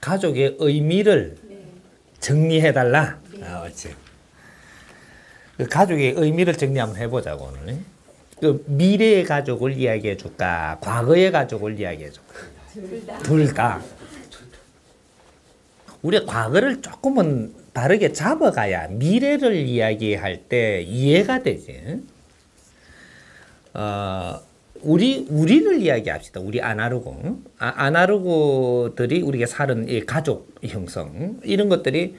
가족의 의미를 정리해달라. 그렇지. 그 가족의 의미를 정리 한번 해보자고 오늘. 그 미래의 가족을 이야기해줄까, 과거의 가족을 이야기해줄까. 둘 다. 우리가 과거를 조금은 다르게 잡아가야 미래를 이야기할 때 이해가 되지. 우리를 이야기합시다. 우리 아날로그. 아날로그들이 우리가 사는 이 가족 형성, 이런 것들이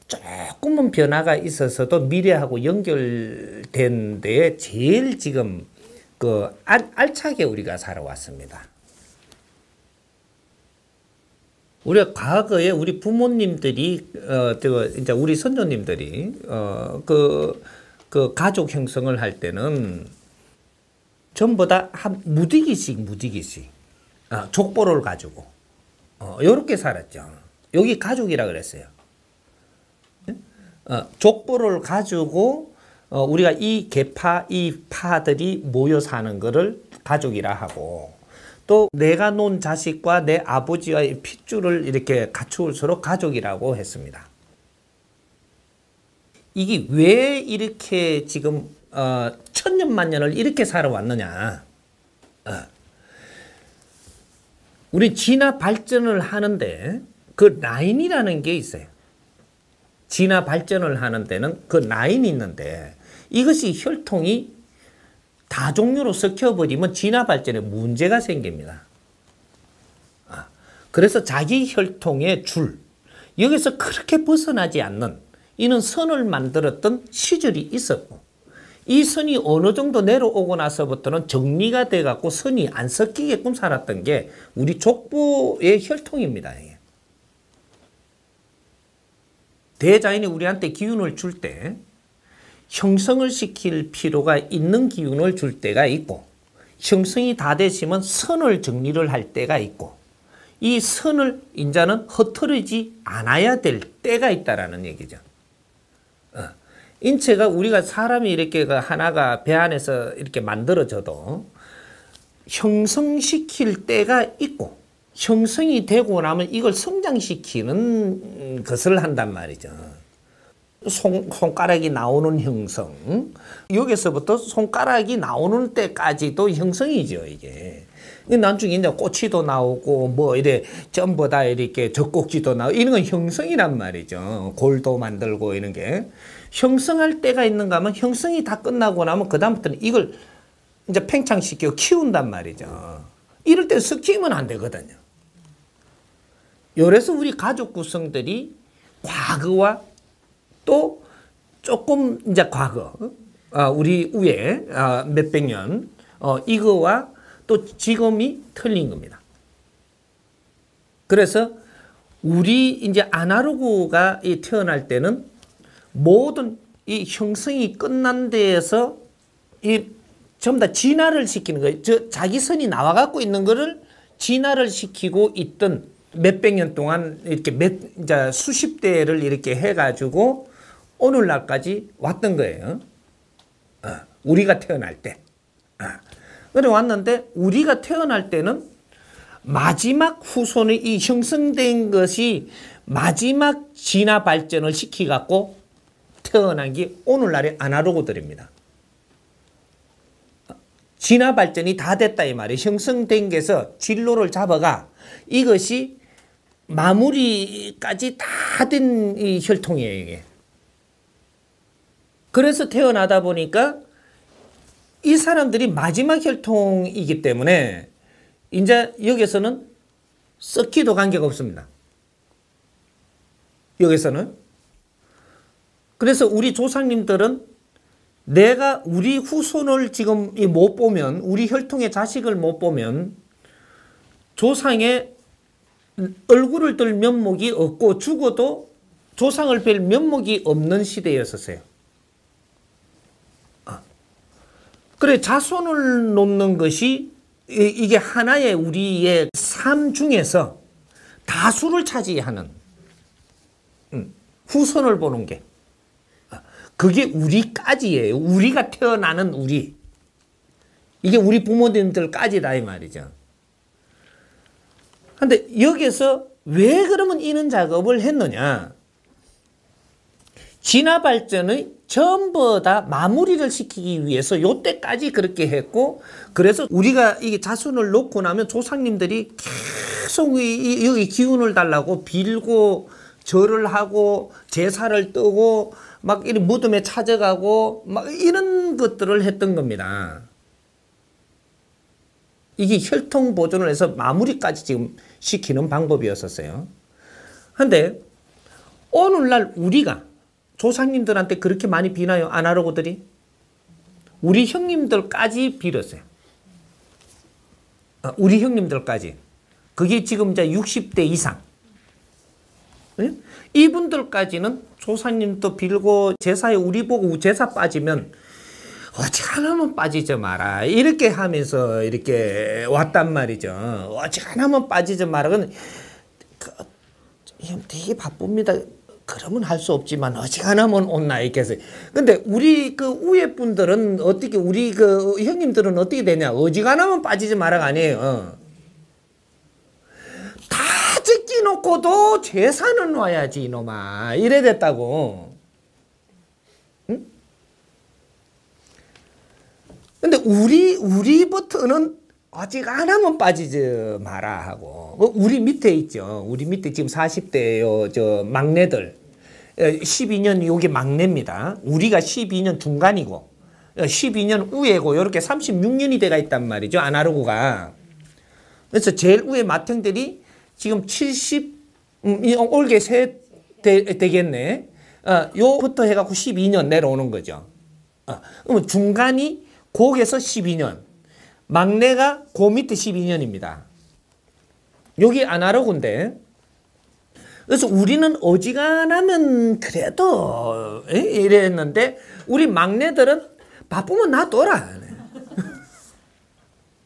조금은 변화가 있어서도 미래하고 연결된 데에 제일 지금 그 알차게 우리가 살아왔습니다. 우리가 과거에 우리 부모님들이 이제 우리 선조님들이 그 가족 형성을 할 때는 전부 다 한 무디기씩 족보를 가지고 요렇게 살았죠. 여기 가족이라 그랬어요. 족보를 가지고 우리가 이 계파, 이 파들이 모여 사는 거를 가족이라 하고, 또 내가 놓은 자식과 내 아버지와의 핏줄을 이렇게 갖추을수록 가족이라고 했습니다. 이게 왜 이렇게 지금 천년만년을 이렇게 살아왔느냐. 우리 진화 발전을 하는데 그 라인이라는 게 있어요. 진화 발전을 하는 데는 그 라인이 있는데, 이것이 혈통이 다종류로 섞여버리면 진화 발전에 문제가 생깁니다. 그래서 자기 혈통의 줄, 여기서 그렇게 벗어나지 않는 이는 선을 만들었던 시절이 있었고, 이 선이 어느 정도 내려오고 나서부터는 정리가 돼갖고 선이 안 섞이게끔 살았던 게 우리 족보의 혈통입니다. 대자연이 우리한테 기운을 줄 때 형성을 시킬 필요가 있는 기운을 줄 때가 있고, 형성이 다 되시면 선을 정리를 할 때가 있고, 이 선을 인자는 흐트러지지 않아야 될 때가 있다라는 얘기죠. 인체가 우리가 사람이 이렇게 하나가 배 안에서 이렇게 만들어져도 형성시킬 때가 있고, 형성이 되고 나면 이걸 성장시키는 것을 한단 말이죠. 손가락이 나오는 형성, 여기서부터 손가락이 나오는 때까지도 형성이죠, 이게. 나중에 이제 꼬치도 나오고, 뭐, 이래, 전부 다 이렇게 젖꼭지도 나오고, 이런 건 형성이란 말이죠. 골도 만들고, 이런 게. 형성할 때가 있는가 하면 형성이 다 끝나고 나면 그다음부터는 이걸 이제 팽창시켜 키운단 말이죠. 이럴 때 섞이면 안 되거든요. 그래서 우리 가족 구성들이 과거와 또 조금 이제 과거, 우리 위에 몇백 년, 이거와 또 지금이 틀린 겁니다. 그래서 우리 이제 아날로그가 태어날 때는 모든 이 형성이 끝난 데에서 이 전부 다 진화를 시키는 거예요. 자기 선이 나와 갖고 있는 거를 진화를 시키고 있던 몇백 년 동안 이렇게 이제 수십 대를 이렇게 해가지고 오늘날까지 왔던 거예요. 우리가 태어날 때. 그래 왔는데 우리가 태어날 때는 마지막 후손의 이 형성된 것이 마지막 진화 발전을 시키갖고 태어난 게 오늘날의 아날로그들입니다. 진화 발전이 다 됐다 이 말이에요. 형성된 게서 진로를 잡아가 이것이 마무리까지 다 된 이 혈통이에요, 이게. 그래서 태어나다 보니까 이 사람들이 마지막 혈통이기 때문에 이제 여기서는 썩기도 관계가 없습니다. 여기서는. 그래서 우리 조상님들은 내가 우리 후손을 지금 못 보면, 우리 혈통의 자식을 못 보면 조상의 얼굴을 들 면목이 없고 죽어도 조상을 뵐 면목이 없는 시대였었어요. 그래 자손을 놓는 것이 이게 하나의 우리의 삶 중에서 다수를 차지하는 후손을 보는 게 그게 우리까지예요. 우리가 태어나는 우리. 이게 우리 부모님들까지다 이 말이죠. 근데 여기서 왜 그러면 이런 작업을 했느냐? 진화 발전의 전부 다 마무리를 시키기 위해서 요때까지 그렇게 했고, 그래서 우리가 이게 자손을 놓고 나면 조상님들이 계속 여기 기운을 달라고 빌고 절을 하고 제사를 뜨고 막 이런 무덤에 찾아가고 막 이런 것들을 했던 겁니다. 이게 혈통 보존을 해서 마무리까지 지금 시키는 방법이었었어요. 근데 오늘날 우리가 조상님들한테 그렇게 많이 비나요? 아날로그들이? 우리 형님들까지 빌었어요. 우리 형님들까지. 그게 지금 이제 60대 이상. 네? 이분들까지는 조상님도 빌고 제사에 우리 보고 제사 빠지면 어찌 하나만 빠지지 마라. 이렇게 하면서 이렇게 왔단 말이죠. 어찌 하나만 빠지지 마라. 되게 바쁩니다. 그러면 할 수 없지만 어지간하면 온나 이렇게 해서. 근데 우리 그 위에 분들은 어떻게, 우리 그 형님들은 어떻게 되냐? 어지간하면 빠지지 마라가 아니에요. 다 제끼 놓고도 제사는 와야지 이놈아. 이래 됐다고. 응? 근데 우리부터는 어지간하면 빠지지 마라 하고. 우리 밑에 있죠. 우리 밑에 지금 40대요. 저 막내들. 12년 요게 막내입니다. 우리가 12년 중간이고 12년 우에고 이렇게 36년이 돼가 있단 말이죠. 아날로그가. 그래서 제일 우에 맏형들이 지금 70 올게 세 되겠네. 요부터 해갖고 12년 내려오는 거죠. 그러면 중간이 고에서 12년. 막내가 그 밑에 12년입니다. 여기 아날로그인데, 그래서 우리는 어지간하면 그래도 이랬는데 우리 막내들은 바쁘면 놔둬라.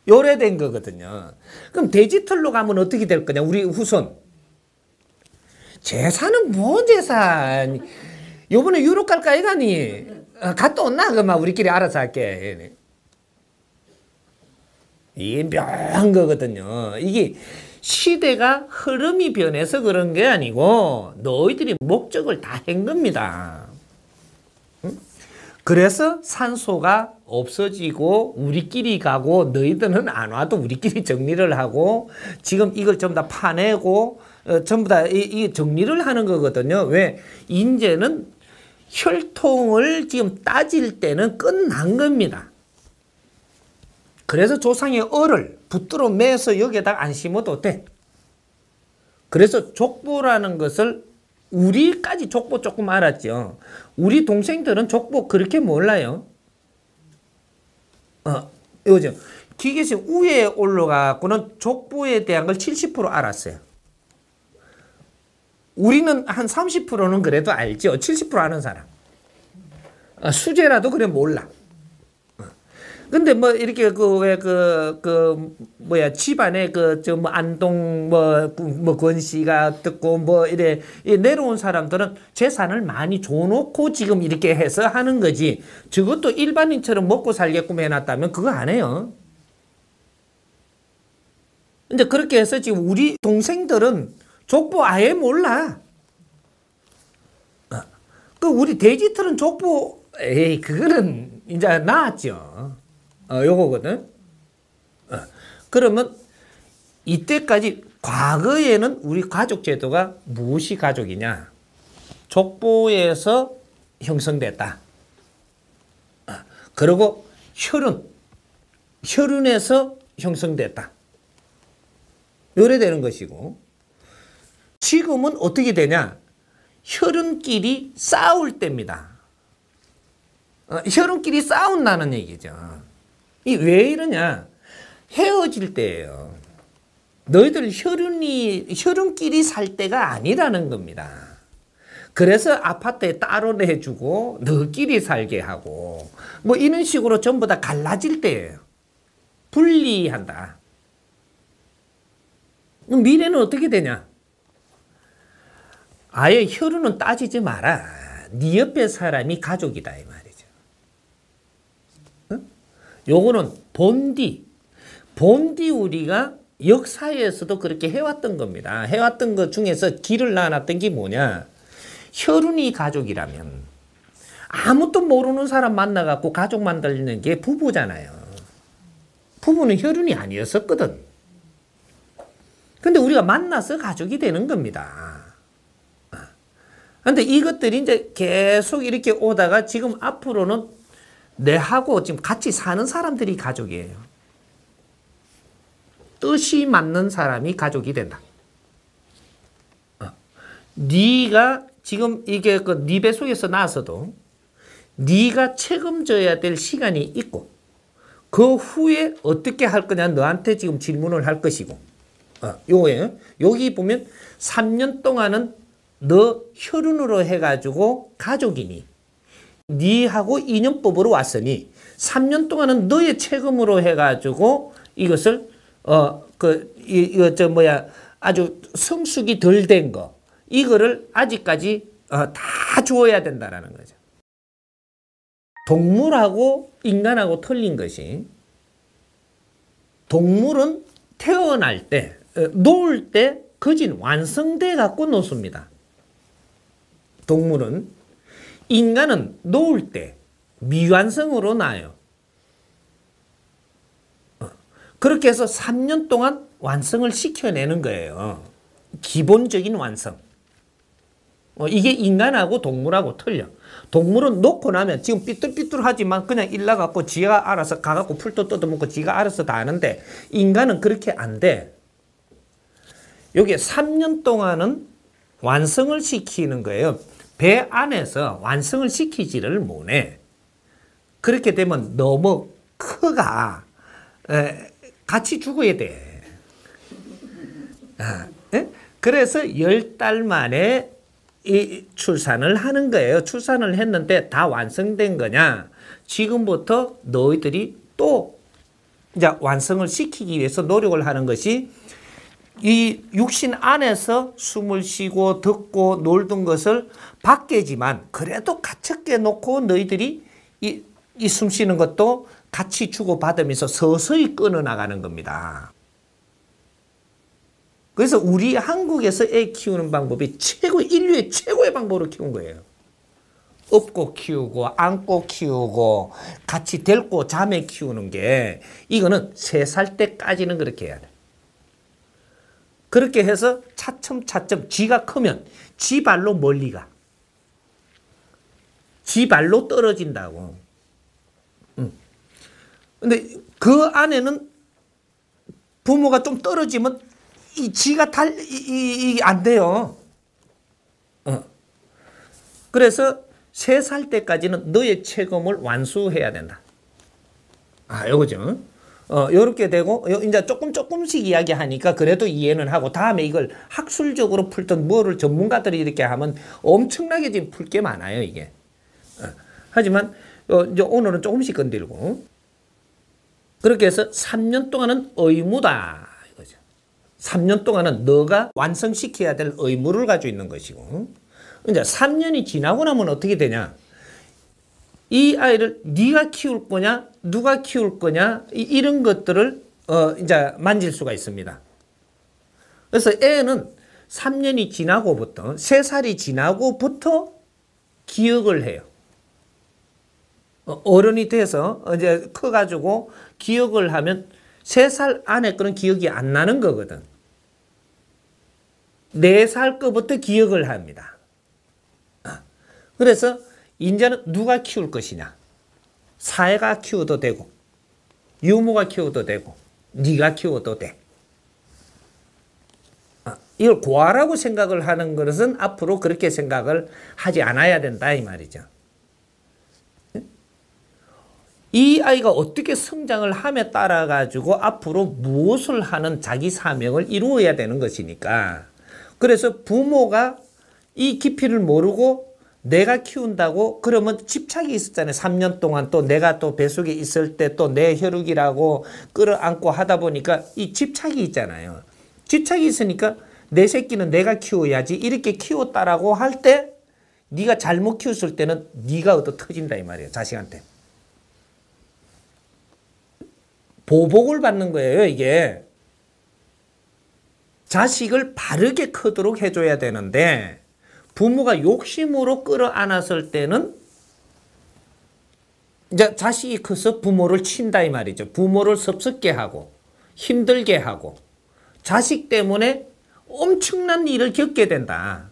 요래된 거거든요. 그럼 디지털로 가면 어떻게 될 거냐? 우리 후손. 제사는 뭔 제사? 요번에 유럽 갈까 이가니? 갔다 온나? 그만 우리끼리 알아서 할게. 이게 묘한 거거든요. 이게 시대가 흐름이 변해서 그런 게 아니고 너희들이 목적을 다 한 겁니다. 그래서 산소가 없어지고 우리끼리 가고 너희들은 안 와도 우리끼리 정리를 하고 지금 이걸 전부 다 파내고 전부 다 이 정리를 하는 거거든요. 왜? 이제는 혈통을 지금 따질 때는 끝난 겁니다. 그래서 조상의 얼을 붙들어 매서 여기에다가 안 심어도 돼. 그래서 족보라는 것을 우리까지 족보 조금 알았죠. 우리 동생들은 족보 그렇게 몰라요. 요즘 기계식 위에 올라가고는 족보에 대한 걸 70% 알았어요. 우리는 한 30%는 그래도 알죠. 70% 아는 사람. 수제라도 그래 몰라. 근데 뭐 이렇게 집안에 안동 권씨가 듣고 뭐 이래 내려온 사람들은 재산을 많이 줘놓고 지금 이렇게 해서 하는 거지. 저것도 일반인처럼 먹고 살게끔 해놨다면 그거 안 해요. 근데 그렇게 해서 지금 우리 동생들은 족보 아예 몰라. 우리 디지털은 족보, 그거는 이제 나았죠. 요거거든. 그러면 이때까지 과거에는 우리 가족 제도가 무엇이 가족이냐? 족보에서 형성됐다. 그리고 혈흔에서 형성됐다. 요래 되는 것이고, 지금은 어떻게 되냐? 혈흔끼리 싸울 때입니다. 혈흔끼리 싸운다는 얘기죠. 이 왜 이러냐? 헤어질 때예요. 너희들 혈흔끼리 살 때가 아니라는 겁니다. 그래서 아파트에 따로 내주고 너희끼리 살게 하고 뭐 이런 식으로 전부 다 갈라질 때예요. 분리한다. 미래는 어떻게 되냐? 아예 혈흔은 따지지 마라. 네 옆에 사람이 가족이다 이 말이죠. 요거는 본디 우리가 역사에서도 그렇게 해왔던 겁니다. 해왔던 것 중에서 길을 나눴던 게 뭐냐? 혈흔이 가족이라면 아무것도 모르는 사람 만나갖고 가족 만들는 게 부부잖아요. 부부는 혈흔이 아니었었거든. 근데 우리가 만나서 가족이 되는 겁니다. 근데 이것들이 이제 계속 이렇게 오다가 지금 앞으로는 내하고 지금 같이 사는 사람들이 가족이에요. 뜻이 맞는 사람이 가족이 된다. 네가 지금 이게 그 네 뱃속에서 나서도 네가 책임져야 될 시간이 있고 그 후에 어떻게 할 거냐 너한테 지금 질문을 할 것이고 요거예요. 여기 보면 3년 동안은 너 혈흔으로 해가지고 가족이니 네하고 인연법으로 왔으니 3년 동안은 너의 책임으로 해가지고 이것을 아주 성숙이 덜 된 거 이거를 아직까지 다 주어야 된다라는 거죠. 동물하고 인간하고 틀린 것이 동물은 태어날 때 놓을 때 거진 완성돼 갖고 놓습니다. 동물은 인간은 놓을 때 미완성으로 나요. 그렇게 해서 3년 동안 완성을 시켜내는 거예요. 기본적인 완성. 이게 인간하고 동물하고 틀려. 동물은 놓고 나면 지금 삐뚤삐뚤하지만 그냥 일나갖고 지가 알아서 가갖고 풀도 뜯어먹고 지가 알아서 다 하는데 인간은 그렇게 안 돼. 여기 3년 동안은 완성을 시키는 거예요. 배 안에서 완성을 시키지를 못해. 그렇게 되면 너무 크가 같이 죽어야 돼. 그래서 10달 만에 이 출산을 하는 거예요. 출산을 했는데 다 완성된 거냐? 지금부터 너희들이 또 이제 완성을 시키기 위해서 노력을 하는 것이 이 육신 안에서 숨을 쉬고 듣고 놀던 것을 밖에지만 그래도 갇혔게 놓고 너희들이 이 숨 쉬는 것도 같이 주고받으면서 서서히 끊어나가는 겁니다. 그래서 우리 한국에서 애 키우는 방법이 인류의 최고의 방법으로 키운 거예요. 업고 키우고 안고 키우고 같이 데리고 잠에 키우는 게 이거는 3살 때까지는 그렇게 해야 돼. 그렇게 해서 차츰차츰 지가 크면 지 발로 멀리 가. 지 발로 떨어진다고. 근데 그 안에는 부모가 좀 떨어지면 이 지가 안 돼요. 그래서 3살 때까지는 너의 책임을 완수해야 된다. 요거죠. 요렇게 되고, 이제 조금씩 이야기하니까 그래도 이해는 하고, 다음에 이걸 학술적으로 풀던 뭐를 전문가들이 이렇게 하면 엄청나게 지금 풀 게 많아요, 이게. 하지만, 이제 오늘은 조금씩 건들고, 그렇게 해서 3년 동안은 의무다. 이거죠. 3년 동안은 너가 완성시켜야 될 의무를 가지고 있는 것이고, 이제 3년이 지나고 나면 어떻게 되냐? 이 아이를 네가 키울 거냐, 누가 키울 거냐, 이런 것들을 이제 만질 수가 있습니다. 그래서 애는 3년이 지나고부터, 3살이 지나고부터 기억을 해요. 어른이 돼서 이제 커가지고 기억을 하면 3살 안에 거는 기억이 안 나는 거거든. 4살 거부터 기억을 합니다. 그래서 이제는 누가 키울 것이냐. 사회가 키워도 되고 유모가 키워도 되고 네가 키워도 돼. 이걸 고아라고 생각을 하는 것은 앞으로 그렇게 생각을 하지 않아야 된다 이 말이죠. 이 아이가 어떻게 성장을 함에 따라 가지고 앞으로 무엇을 하는 자기 사명을 이루어야 되는 것이니까. 그래서 부모가 이 깊이를 모르고 내가 키운다고 그러면 집착이 있었잖아요. 3년 동안 또 내가 또 뱃속에 있을 때 또 내 혈육이라고 끌어안고 하다 보니까 이 집착이 있잖아요. 집착이 있으니까 내 새끼는 내가 키워야지 이렇게 키웠다라고 할 때 네가 잘못 키웠을 때는 네가 얻어 터진다 이 말이에요. 자식한테. 보복을 받는 거예요, 이게. 자식을 바르게 크도록 해줘야 되는데 부모가 욕심으로 끌어안았을 때는 이제 자식이 커서 부모를 친다 이 말이죠. 부모를 섭섭게 하고 힘들게 하고 자식 때문에 엄청난 일을 겪게 된다.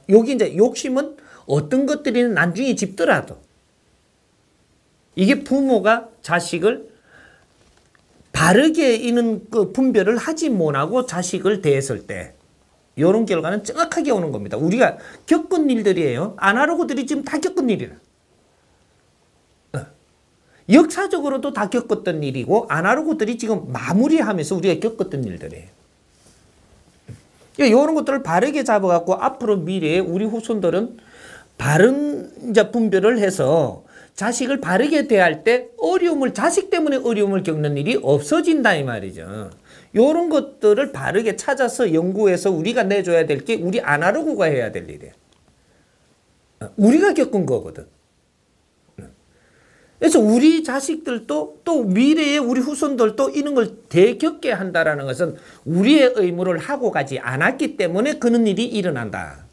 여기 이제 욕심은 어떤 것들이 나중에 짚더라도 이게 부모가 자식을 바르게 이는 그 분별을 하지 못하고 자식을 대했을 때 이런 결과는 정확하게 오는 겁니다. 우리가 겪은 일들이에요. 아날로그들이 지금 다 겪은 일이라. 역사적으로도 다 겪었던 일이고 아날로그들이 지금 마무리하면서 우리가 겪었던 일들이에요. 이런 것들을 바르게 잡아갖고 앞으로 미래에 우리 후손들은 바른 이제 분별을 해서 자식을 바르게 대할 때 자식 때문에 어려움을 겪는 일이 없어진다 이 말이죠. 이런 것들을 바르게 찾아서 연구해서 우리가 내줘야 될 게 우리 아날로그가 해야 될 일이에요. 우리가 겪은 거거든. 그래서 우리 자식들도 또 미래에 우리 후손들도 이런 걸 대겪게 한다는 것은 우리의 의무를 하고 가지 않았기 때문에 그런 일이 일어난다.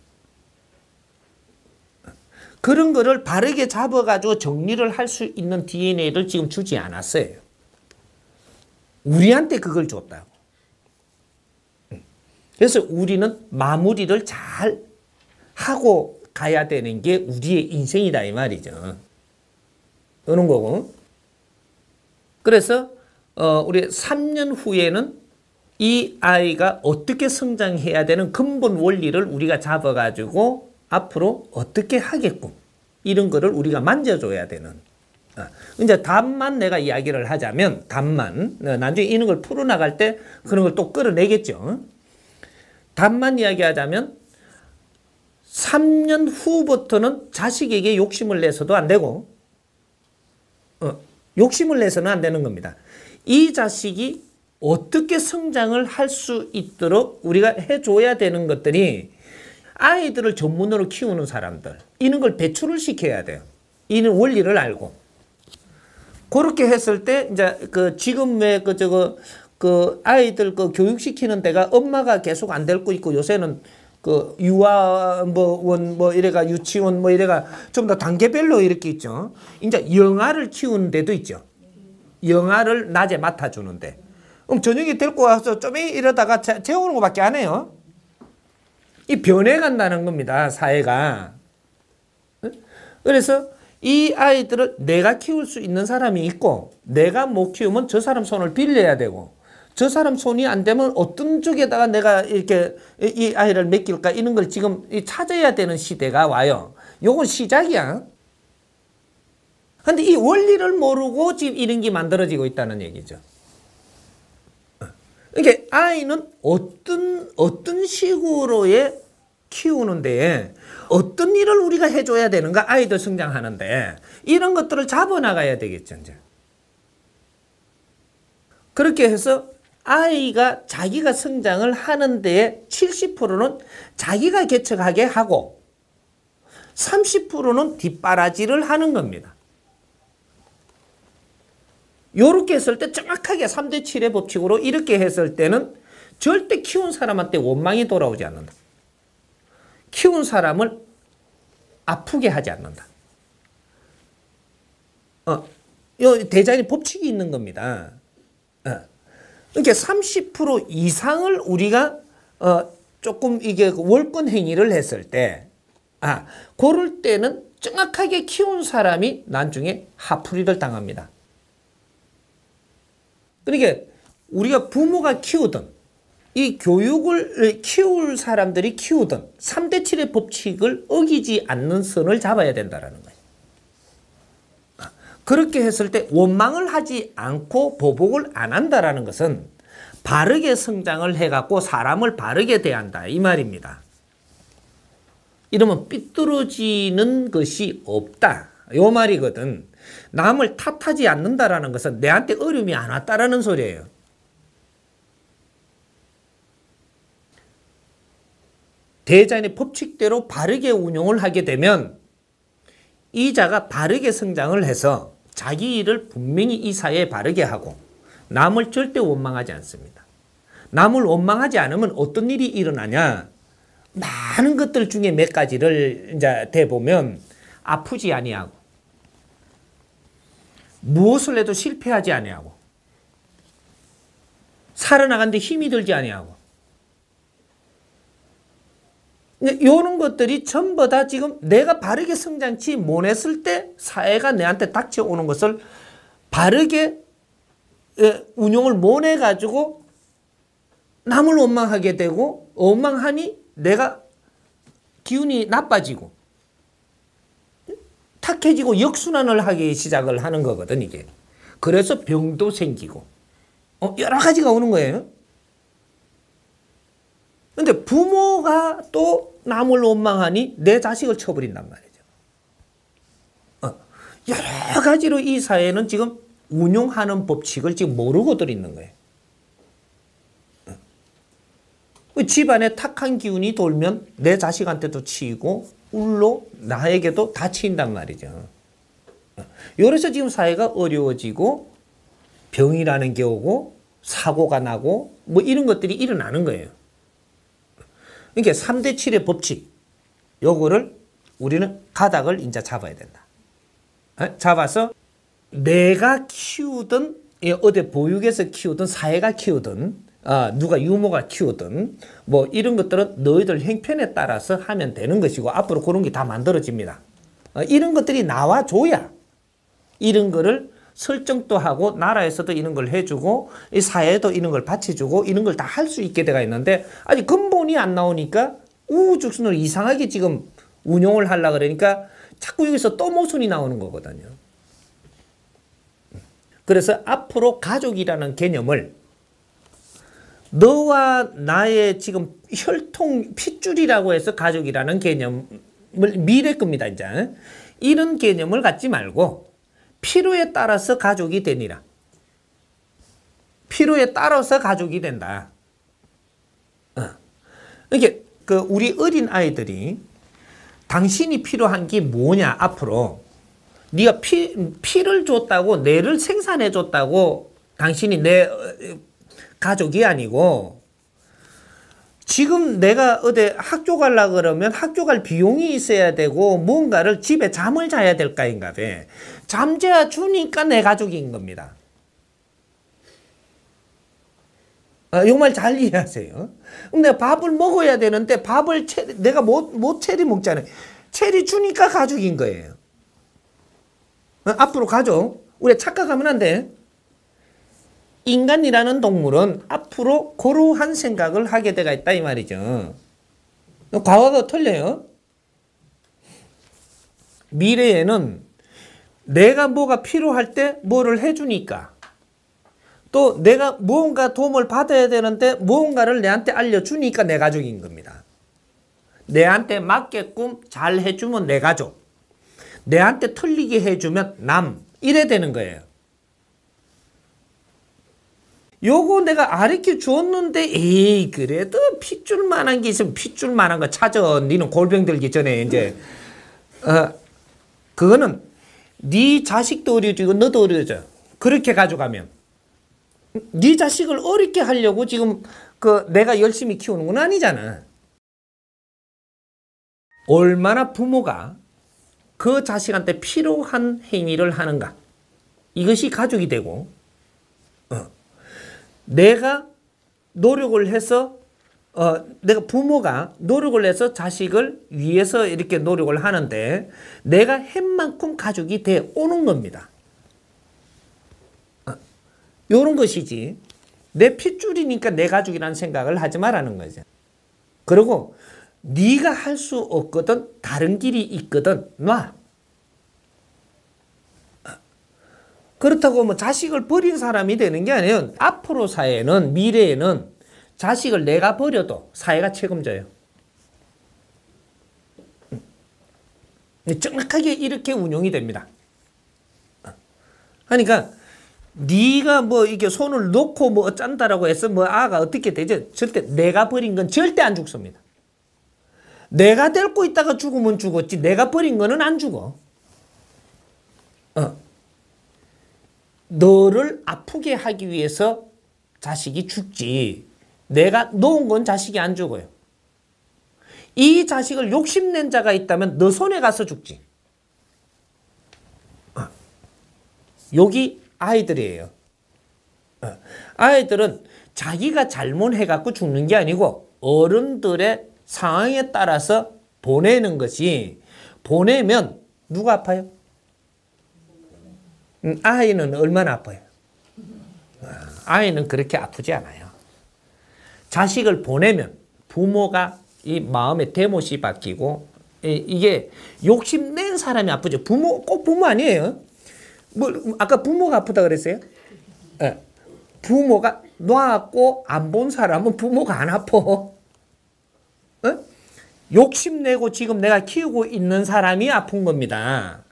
그런 거를 바르게 잡아가지고 정리를 할 수 있는 DNA를 지금 주지 않았어요. 우리한테 그걸 줬다고. 그래서 우리는 마무리를 잘 하고 가야 되는 게 우리의 인생이다 이 말이죠. 그런 거고. 그래서 우리 3년 후에는 이 아이가 어떻게 성장해야 되는 근본 원리를 우리가 잡아가지고 앞으로 어떻게 하겠고 이런 거를 우리가 만져줘야 되는. 이제 답만 내가 이야기를 하자면 답만 나중에 이런 걸 풀어나갈 때 그런 걸 또 끌어내겠죠. 답만 이야기하자면 3년 후부터는 자식에게 욕심을 내서도 안 되고 욕심을 내서는 안 되는 겁니다. 이 자식이 어떻게 성장을 할 수 있도록 우리가 해줘야 되는 것들이 아이들을 전문으로 키우는 사람들 이런 걸 배출을 시켜야 돼요. 이런 원리를 알고 그렇게 했을 때 이제 지금 왜 아이들 교육시키는 데가 엄마가 계속 안 데리고 있고 요새는 유아원 이래가 유치원 이래가 좀 더 단계별로 이렇게 있죠. 이제 영아를 키우는 데도 있죠. 영아를 낮에 맡아주는데. 그럼 저녁에 데리고 와서 좀 이러다가 재우는 것밖에 안 해요. 이 변해간다는 겁니다. 사회가. 그래서 이 아이들을 내가 키울 수 있는 사람이 있고 내가 못 키우면 저 사람 손을 빌려야 되고 저 사람 손이 안 되면 어떤 쪽에다가 내가 이렇게 이 아이를 맡길까 이런 걸 지금 찾아야 되는 시대가 와요. 요건 시작이야. 근데 이 원리를 모르고 지금 이런 게 만들어지고 있다는 얘기죠. 그러니까 아이는 어떤 식으로의 키우는데 어떤 일을 우리가 해줘야 되는가 아이들 성장하는데 이런 것들을 잡아나가야 되겠죠. 이제. 그렇게 해서 아이가 자기가 성장을 하는 데에 70%는 자기가 개척하게 하고 30%는 뒷바라지를 하는 겁니다. 이렇게 했을 때 정확하게 3대 7의 법칙으로 이렇게 했을 때는 절대 키운 사람한테 원망이 돌아오지 않는다. 키운 사람을 아프게 하지 않는다. 이 대자연의 법칙이 있는 겁니다. 그러니까 30% 이상을 우리가 조금 이게 월권 행위를 했을 때, 그럴 때는 정확하게 키운 사람이 나중에 화풀이를 당합니다. 그러니까 우리가 부모가 키우든 이 교육을 키울 사람들이 키우든 3대 7의 법칙을 어기지 않는 선을 잡아야 된다는 거예요. 그렇게 했을 때 원망을 하지 않고 보복을 안 한다는 것은 바르게 성장을 해갖고 사람을 바르게 대한다 이 말입니다. 이러면 삐뚤어지는 것이 없다 요 말이거든. 남을 탓하지 않는다라는 것은 내한테 어려움이 안 왔다라는 소리예요. 대자연의 법칙대로 바르게 운용을 하게 되면 이 자가 바르게 성장을 해서 자기 일을 분명히 이 사회에 바르게 하고 남을 절대 원망하지 않습니다. 남을 원망하지 않으면 어떤 일이 일어나냐? 많은 것들 중에 몇 가지를 이제 대보면 아프지 아니하고, 무엇을 해도 실패하지 아니하고, 살아나가는데 힘이 들지 아니하고, 이런 것들이 전부 다 지금 내가 바르게 성장치 못했을 때 사회가 내한테 닥쳐오는 것을 바르게 운용을 못해가지고 남을 원망하게 되고, 원망하니 내가 기운이 나빠지고 탁해지고 역순환을 하기 시작을 하는 거거든, 이게. 그래서 병도 생기고 여러 가지가 오는 거예요. 근데 부모가 또 남을 원망하니 내 자식을 쳐버린단 말이죠. 여러 가지로 이 사회는 지금 운용하는 법칙을 지금 모르고들 있는 거예요. 집안에 탁한 기운이 돌면 내 자식한테도 치이고 울로 나에게도 다 치인단 말이죠. 그래서 지금 사회가 어려워지고 병이라는 게 오고 사고가 나고 뭐 이런 것들이 일어나는 거예요. 그러니까 3대 7의 법칙, 요거를 우리는 가닥을 이제 잡아야 된다. 잡아서 내가 키우든 어디 보육에서 키우든 사회가 키우든 누가 유모가 키우든 뭐 이런 것들은 너희들 형편에 따라서 하면 되는 것이고 앞으로 그런 게 다 만들어집니다. 이런 것들이 나와줘야 이런 거를 설정도 하고 나라에서도 이런 걸 해주고 이 사회도 이런 걸 받쳐주고 이런 걸 다 할 수 있게 돼가 있는데 아직 근본이 안 나오니까 우후죽순으로 이상하게 지금 운용을 하려고 그러니까 자꾸 여기서 또 모순이 나오는 거거든요. 그래서 앞으로 가족이라는 개념을 너와 나의 지금 혈통 핏줄이라고 해서 가족이라는 개념을 미래 겁니다. 이제 이런 개념을 갖지 말고 필요에 따라서 가족이 되니라. 필요에 따라서 가족이 된다. 이렇게 우리 어린 아이들이 당신이 필요한 게 뭐냐 앞으로 네가 피를 줬다고 뇌를 생산해 줬다고 당신이 내 가족이 아니고 지금 내가 어디 학교 가려고 그러면 학교 갈 비용이 있어야 되고 뭔가를 집에 잠을 자야 될 까인가 봐. 잠자 주니까 내 가족인 겁니다. 이 말 잘 이해하세요. 내가 밥을 먹어야 되는데 밥을 내가 못 체리 먹잖아요. 체리 주니까 가족인 거예요. 앞으로 가족 우리 착각하면 안 돼. 인간이라는 동물은 앞으로 그러한 생각을 하게 되가 있다 이 말이죠. 과거가 틀려요. 미래에는 내가 뭐가 필요할 때 뭐를 해주니까 또 내가 무언가 도움을 받아야 되는데 무언가를 내한테 알려주니까 내 가족인 겁니다. 내한테 맞게끔 잘 해주면 내 가족, 내한테 틀리게 해주면 남, 이래 되는 거예요. 요거 내가 가르쳐 줬는데 에이 그래도 핏줄만한 게 있으면 핏줄만한 거 찾아. 니는 골병 들기 전에 이제 그거는 네 자식도 어려지고 너도 어려져. 그렇게 가져가면 네 자식을 어렵게 하려고 지금 내가 열심히 키우는 건 아니잖아. 얼마나 부모가 그 자식한테 필요한 행위를 하는가, 이것이 가족이 되고 내가 노력을 해서 내가 부모가 노력을 해서 자식을 위해서 이렇게 노력을 하는데 내가 한 만큼 가족이 돼 오는 겁니다. 요런 것이지 내 핏줄이니까 내 가족이라는 생각을 하지 말라는 거죠. 그리고 네가 할 수 없거든 다른 길이 있거든 놔. 그렇다고 뭐 자식을 버린 사람이 되는 게 아니에요. 앞으로 사회는 미래에는 자식을 내가 버려도 사회가 책임져요. 정확하게 이렇게 운용이 됩니다. 그러니까 네가 뭐 이게 손을 놓고 뭐 어쩐다라고 해서 뭐 아가 어떻게 되죠? 절대 내가 버린 건 절대 안 죽습니다. 내가 데리고 있다가 죽으면 죽었지 내가 버린 거는 안 죽어. 너를 아프게 하기 위해서 자식이 죽지 내가 놓은 건 자식이 안 죽어요. 이 자식을 욕심낸 자가 있다면 너 손에 가서 죽지. 여기 아이들이에요. 아이들은 자기가 잘못해갖고 죽는 게 아니고 어른들의 상황에 따라서 보내는 것이, 보내면 누가 아파요? 아이는 얼마나 아파요? 아이는 그렇게 아프지 않아요. 자식을 보내면 부모가 이 마음의 대못이 바뀌고, 이게 욕심낸 사람이 아프죠. 부모, 꼭 부모 아니에요. 뭐 아까 부모가 아프다 그랬어요? 네. 부모가 놔갖고 안 본 사람은 부모가 안 아파. 네? 욕심내고 지금 내가 키우고 있는 사람이 아픈 겁니다.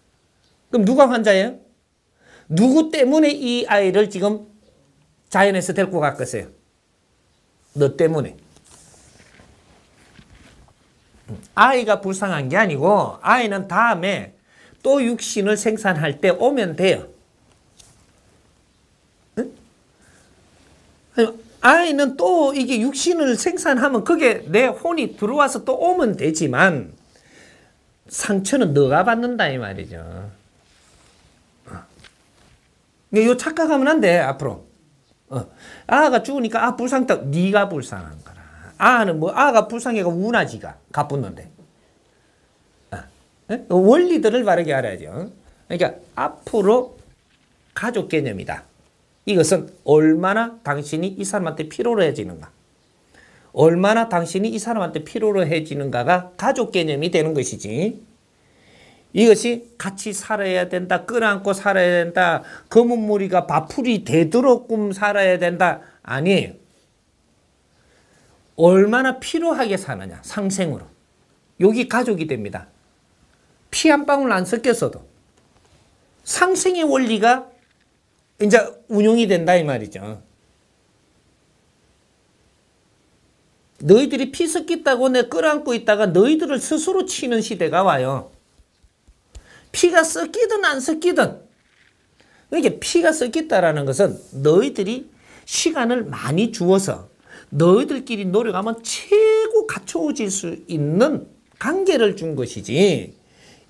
그럼 누가 환자예요? 누구 때문에 이 아이를 지금 자연에서 데리고 갔겠어요? 너 때문에. 아이가 불쌍한 게 아니고 아이는 다음에 또 육신을 생산할 때 오면 돼요. 응? 아이는 또 이게 육신을 생산하면 그게 내 혼이 들어와서 또 오면 되지만 상처는 너가 받는다 이 말이죠. 이거 착각하면 안 돼 앞으로. 아가 죽으니까 불쌍하다. 네가 불쌍한 거라. 아는 뭐 아가 불쌍해가 우나지가 가뿐는데. 원리들을 바르게 알아야죠. 그러니까 앞으로 가족 개념이다. 이것은 얼마나 당신이 이 사람한테 필요로 해지는가. 얼마나 당신이 이 사람한테 필요로 해지는가가 가족 개념이 되는 것이지. 이것이 같이 살아야 된다. 끌어안고 살아야 된다. 검은 무리가 밥풀이 되도록끔 살아야 된다. 아니에요. 얼마나 필요하게 사느냐. 상생으로. 여기 가족이 됩니다. 피 한 방울 안 섞였어도 상생의 원리가 이제 운용이 된다 이 말이죠. 너희들이 피 섞였다고 내 끌어안고 있다가 너희들을 스스로 치는 시대가 와요. 피가 섞이든 안 섞이든. 그러니까 피가 섞였다라는 것은 너희들이 시간을 많이 주어서 너희들끼리 노력하면 최고 갖춰질 수 있는 관계를 준 것이지,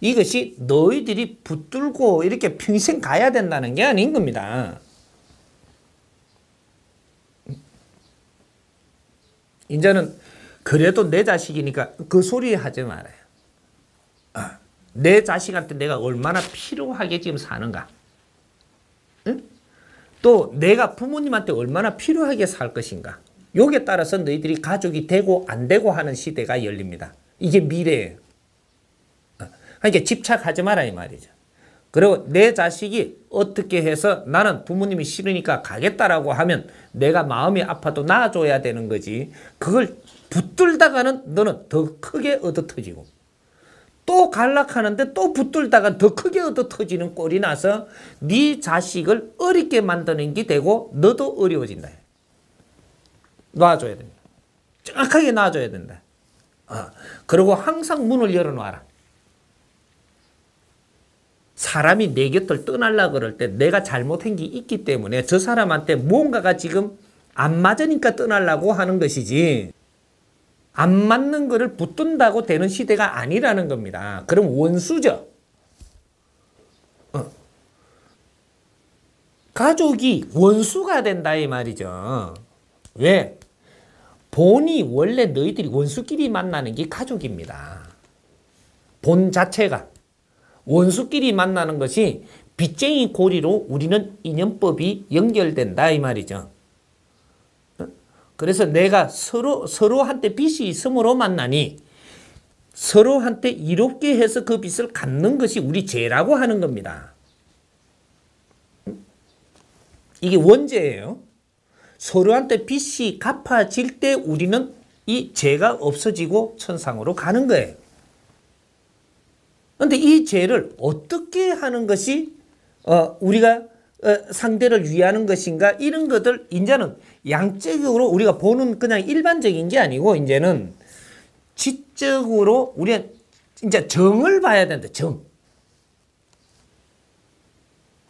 이것이 너희들이 붙들고 이렇게 평생 가야 된다는 게 아닌 겁니다. 이제는 그래도 내 자식이니까 그 소리 하지 말아요. 내 자식한테 내가 얼마나 필요하게 지금 사는가. 응? 또 내가 부모님한테 얼마나 필요하게 살 것인가. 여기에 따라서 너희들이 가족이 되고 안 되고 하는 시대가 열립니다. 이게 미래예요. 그러니까 집착하지 마라 이 말이죠. 그리고 내 자식이 어떻게 해서 나는 부모님이 싫으니까 가겠다라고 하면 내가 마음이 아파도 놔줘야 되는 거지. 그걸 붙들다가는 너는 더 크게 얻어터지고 또 갈락하는데 또 붙들다가 더 크게 얻어터지는 꼴이 나서 네 자식을 어렵게 만드는 게 되고 너도 어려워진다. 놔줘야 됩니다. 정확하게 놔줘야 된다. 그리고 항상 문을 열어놔라. 사람이 내 곁을 떠나려고 그럴 때 내가 잘못한 게 있기 때문에 저 사람한테 뭔가가 지금 안 맞으니까 떠나려고 하는 것이지, 안 맞는 거를 붙든다고 되는 시대가 아니라는 겁니다. 그럼 원수죠. 가족이 원수가 된다 이 말이죠. 왜? 본이 원래 너희들이 원수끼리 만나는 게 가족입니다. 본 자체가. 원수끼리 만나는 것이 빚쟁이 고리로 우리는 인연법이 연결된다 이 말이죠. 그래서 내가 서로한테 빚이 있으므로 만나니 서로한테 이롭게 해서 그 빚을 갚는 것이 우리 죄라고 하는 겁니다. 이게 원죄예요. 서로한테 빚이 갚아질 때 우리는 이 죄가 없어지고 천상으로 가는 거예요. 그런데 이 죄를 어떻게 하는 것이 우리가 상대를 위하는 것인가, 이런 것들 이제는 양적으로 우리가 보는 그냥 일반적인 게 아니고 이제는 지적으로 우리가 이제 정을 봐야 된다. 정.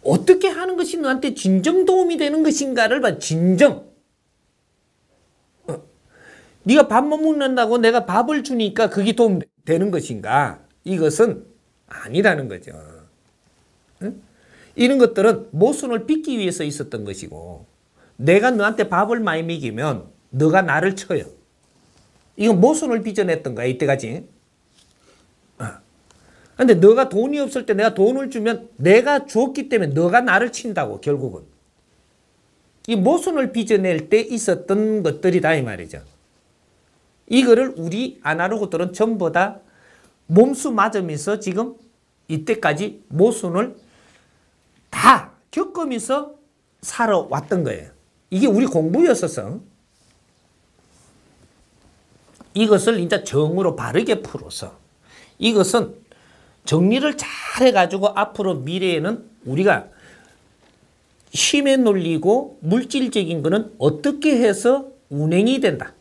어떻게 하는 것이 너한테 진정 도움이 되는 것인가를 봐. 진정. 네가 밥 못 먹는다고 내가 밥을 주니까 그게 도움 되는 것인가? 이것은 아니라는 거죠. 응? 이런 것들은 모순을 빚기 위해서 있었던 것이고, 내가 너한테 밥을 많이 먹이면 너가 나를 쳐요. 이건 모순을 빚어냈던 거야, 이때까지. 근데 너가 돈이 없을 때 내가 돈을 주면 내가 주었기 때문에 너가 나를 친다고, 결국은. 이 모순을 빚어낼 때 있었던 것들이다, 이 말이죠. 이거를 우리 아날로그들은 전부 다 몸수 맞으면서 지금 이때까지 모순을 다 겪으면서 살아왔던 거예요. 이게 우리 공부였어서 이것을 이제 정으로 바르게 풀어서 이것은 정리를 잘 해가지고 앞으로 미래에는 우리가 힘에 놀리고 물질적인 거는 어떻게 해서 운행이 된다.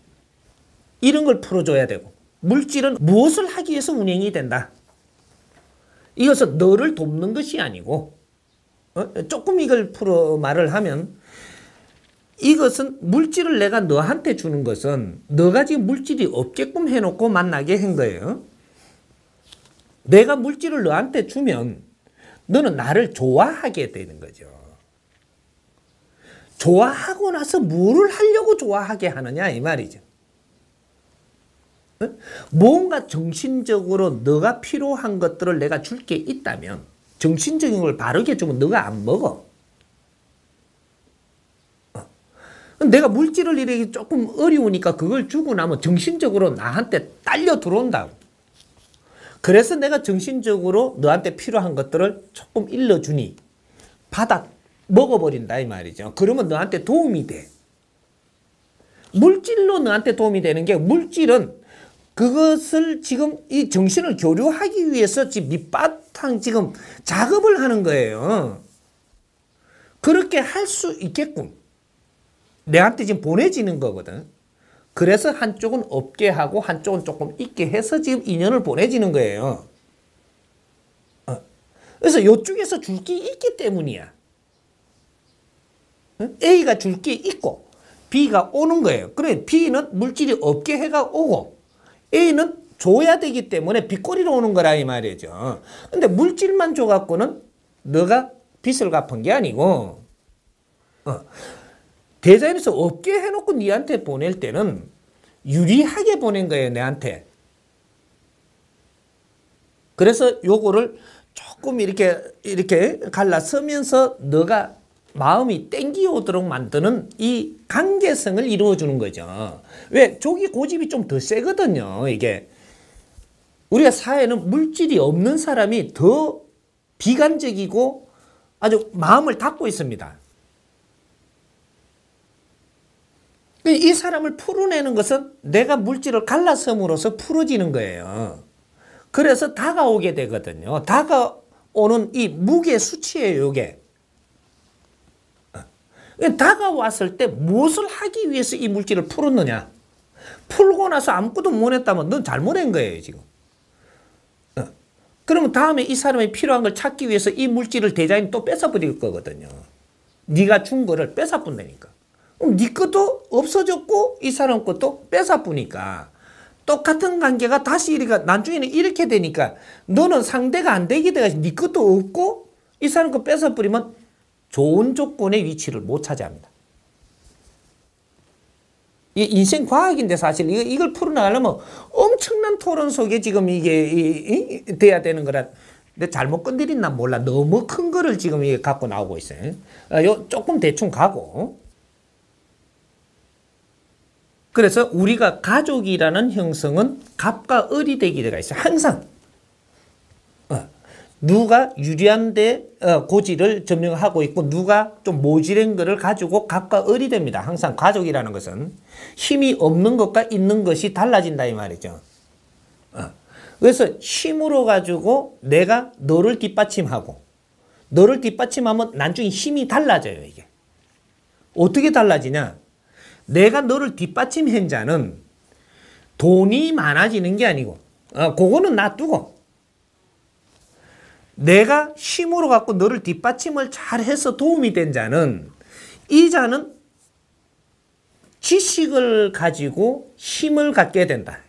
이런 걸 풀어줘야 되고, 물질은 무엇을 하기 위해서 운행이 된다. 이것은 너를 돕는 것이 아니고, 조금 이걸 풀어 말을 하면, 이것은 물질을 내가 너한테 주는 것은 너가 지금 물질이 없게끔 해놓고 만나게 한 거예요. 내가 물질을 너한테 주면 너는 나를 좋아하게 되는 거죠. 좋아하고 나서 뭐를 하려고 좋아하게 하느냐 이 말이죠. 뭔가 정신적으로 너가 필요한 것들을 내가 줄 게 있다면 정신적인 걸 바르게 주면 너가 안 먹어. 내가 물질을 이렇게 조금 어려우니까 그걸 주고 나면 정신적으로 나한테 딸려 들어온다고. 그래서 내가 정신적으로 너한테 필요한 것들을 조금 일러주니 받아 먹어버린다 이 말이죠. 그러면 너한테 도움이 돼. 물질로 너한테 도움이 되는 게, 물질은 그것을 지금 이 정신을 교류하기 위해서 지금 밑바탕 지금 작업을 하는 거예요. 그렇게 할 수 있게끔 내한테 지금 보내지는 거거든. 그래서 한쪽은 없게 하고 한쪽은 조금 있게 해서 지금 인연을 보내지는 거예요. 그래서 이쪽에서 줄 게 있기 때문이야. A가 줄 게 있고 B가 오는 거예요. 그래 B는 물질이 없게 해가 오고 A는 줘야 되기 때문에 빚거리로 오는 거라 이 말이죠. 근데 물질만 줘갖고는 너가 빚을 갚은 게 아니고, 대자연에서 없게 해놓고 니한테 보낼 때는 유리하게 보낸 거예요, 내한테. 그래서 요거를 조금 이렇게 갈라서면서 너가 마음이 땡기오도록 만드는 이 관계성을 이루어주는 거죠. 왜? 조기 고집이 좀 더 세거든요, 이게. 우리가 사회는 물질이 없는 사람이 더 비관적이고 아주 마음을 닫고 있습니다. 이 사람을 풀어내는 것은 내가 물질을 갈라섬으로써 풀어지는 거예요. 그래서 다가오게 되거든요. 다가오는 이 무게 수치예요, 이게. 다가왔을 때 무엇을 하기 위해서 이 물질을 풀었느냐. 풀고 나서 아무것도 못 했다면 넌 잘못한 거예요, 지금. 그러면 다음에 이 사람이 필요한 걸 찾기 위해서 이 물질을 대자연이 또 뺏어버릴 거거든요. 네가 준 거를 뺏어본다니까. 그럼 네 것도 없어졌고 이 사람 것도 뺏어보니까 똑같은 관계가 다시 이렇게 나중에는 이렇게 되니까 너는 상대가 안 되게 돼가지고 네 것도 없고 이 사람 거 뺏어버리면 좋은 조건의 위치를 못 차지합니다. 이게 인생 과학인데 사실 이걸 풀어나가려면 엄청난 토론 속에 지금 이게 돼야 되는 거라. 근데 잘못 건드렸나 몰라. 너무 큰 거를 지금 이게 갖고 나오고 있어요. 조금 대충 가고. 그래서 우리가 가족이라는 형성은 갑과 을이 되기가 있어요. 항상. 누가 유리한데 고지를 점령하고 있고 누가 좀 모질한 거를 가지고 갑과 을이 됩니다. 항상 가족이라는 것은 힘이 없는 것과 있는 것이 달라진다 이 말이죠. 그래서 힘으로 가지고 내가 너를 뒷받침하고 너를 뒷받침하면 나중에 힘이 달라져요. 이게 어떻게 달라지냐. 내가 너를 뒷받침한 자는 돈이 많아지는 게 아니고 그거는 놔두고 내가 힘으로 갖고 너를 뒷받침을 잘 해서 도움이 된 자는 이 자는 지식을 가지고 힘을 갖게 된다.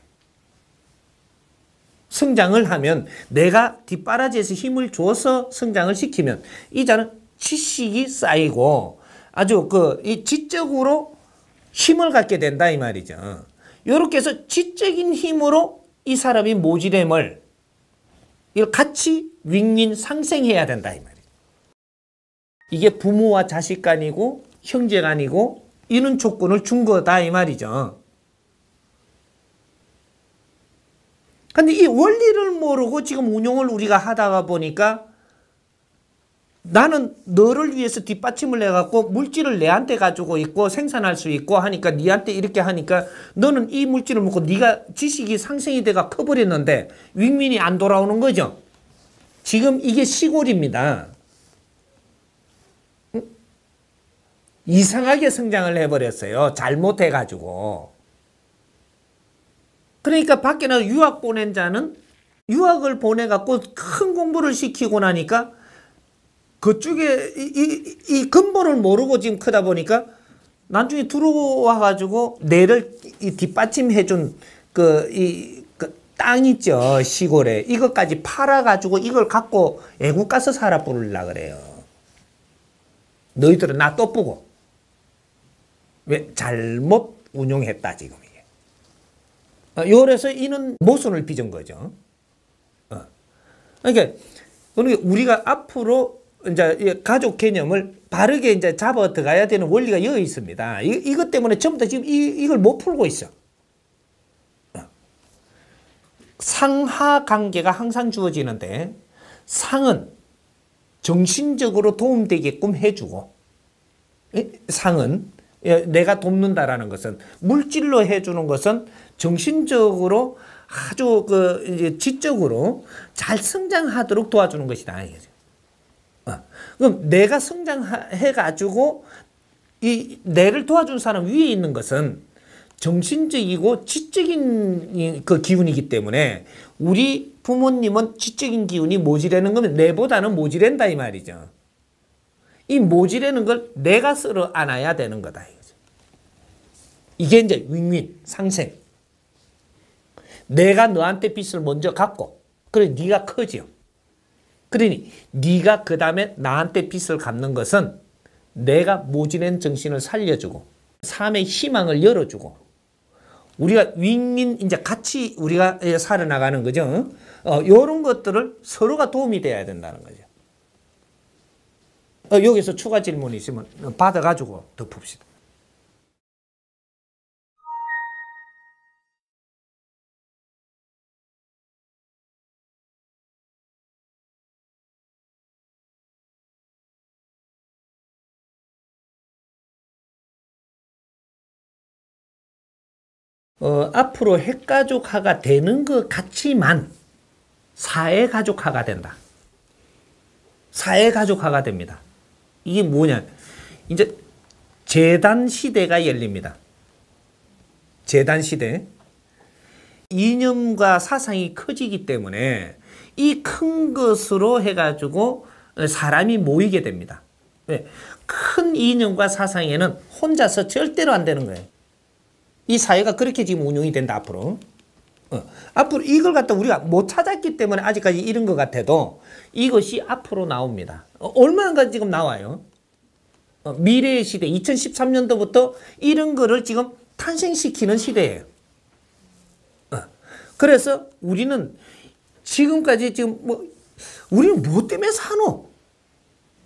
성장을 하면 내가 뒷바라지에서 힘을 줘서 성장을 시키면 이 자는 지식이 쌓이고 아주 이 지적으로 힘을 갖게 된다 이 말이죠. 이렇게 해서 지적인 힘으로 이 사람이 모지됨을 이걸 같이 윈윈 상생해야 된다 이 말이죠. 이게 부모와 자식 간이고 형제 간이고 이런 조건을 준 거다 이 말이죠. 근데 이 원리를 모르고 지금 운용을 우리가 하다가 보니까 나는 너를 위해서 뒷받침을 해갖고 물질을 내한테 가지고 있고 생산할 수 있고 하니까 니한테 이렇게 하니까 너는 이 물질을 먹고 네가 지식이 상생이 돼가 커버렸는데 윈윈이 안 돌아오는 거죠. 지금 이게 시골입니다. 이상하게 성장을 해버렸어요. 잘못해가지고. 그러니까 밖에 나가 유학 보낸 자는 유학을 보내갖고 큰 공부를 시키고 나니까 그쪽에 이 근본을 모르고 지금 크다 보니까 나중에 들어와가지고 내를 뒷받침해준 그 땅 있죠. 시골에. 이것까지 팔아가지고 이걸 갖고 애국 가서 살아보려고 그래요. 너희들은 나 또 보고. 왜? 잘못 운용했다 지금. 요래서 이는 모순을 빚은 거죠. 그러니까 우리가 앞으로 이제 가족 개념을 바르게 이제 잡아 들어가야 되는 원리가 여기 있습니다. 이것 때문에 전부 다 지금 이걸 못 풀고 있어. 상하 관계가 항상 주어지는데 상은 정신적으로 도움되게끔 해주고 상은 내가 돕는다라는 것은 물질로 해주는 것은 정신적으로 아주 이제 지적으로 잘 성장하도록 도와주는 것이다. 그럼 내가 성장해가지고 이 내를 도와준 사람 위에 있는 것은 정신적이고 지적인 그 기운이기 때문에 우리 부모님은 지적인 기운이 모지라는 거면 내보다는 모지랜다 이 말이죠. 이 모지라는 걸 내가 쓸어 안아야 되는 거다. 이게 이제 윈윈 상생. 내가 너한테 빚을 먼저 갚고 그래 네가 커지요. 그러니 네가 그 다음에 나한테 빚을 갚는 것은 내가 모질한 정신을 살려주고 삶의 희망을 열어주고 우리가 윈윈 이제 같이 우리가 살아나가는 거죠. 이런 것들을 서로가 도움이 돼야 된다는 거죠. 여기서 추가 질문이 있으면 받아가지고 덮읍시다. 앞으로 핵가족화가 되는 것 같지만 사회가족화가 된다. 사회가족화가 됩니다. 이게 뭐냐? 이제 재단 시대가 열립니다. 재단 시대. 이념과 사상이 커지기 때문에 이 큰 것으로 해가지고 사람이 모이게 됩니다. 큰 이념과 사상에는 혼자서 절대로 안 되는 거예요. 이 사회가 그렇게 지금 운영이 된다 앞으로. 앞으로 이걸 갖다 우리가 못 찾았기 때문에 아직까지 이런 것 같아도 이것이 앞으로 나옵니다. 얼마나 지금 나와요. 미래의 시대 2013년도부터 이런 거를 지금 탄생시키는 시대예요. 그래서 우리는 지금까지 지금 우리는 무엇 때문에 사노?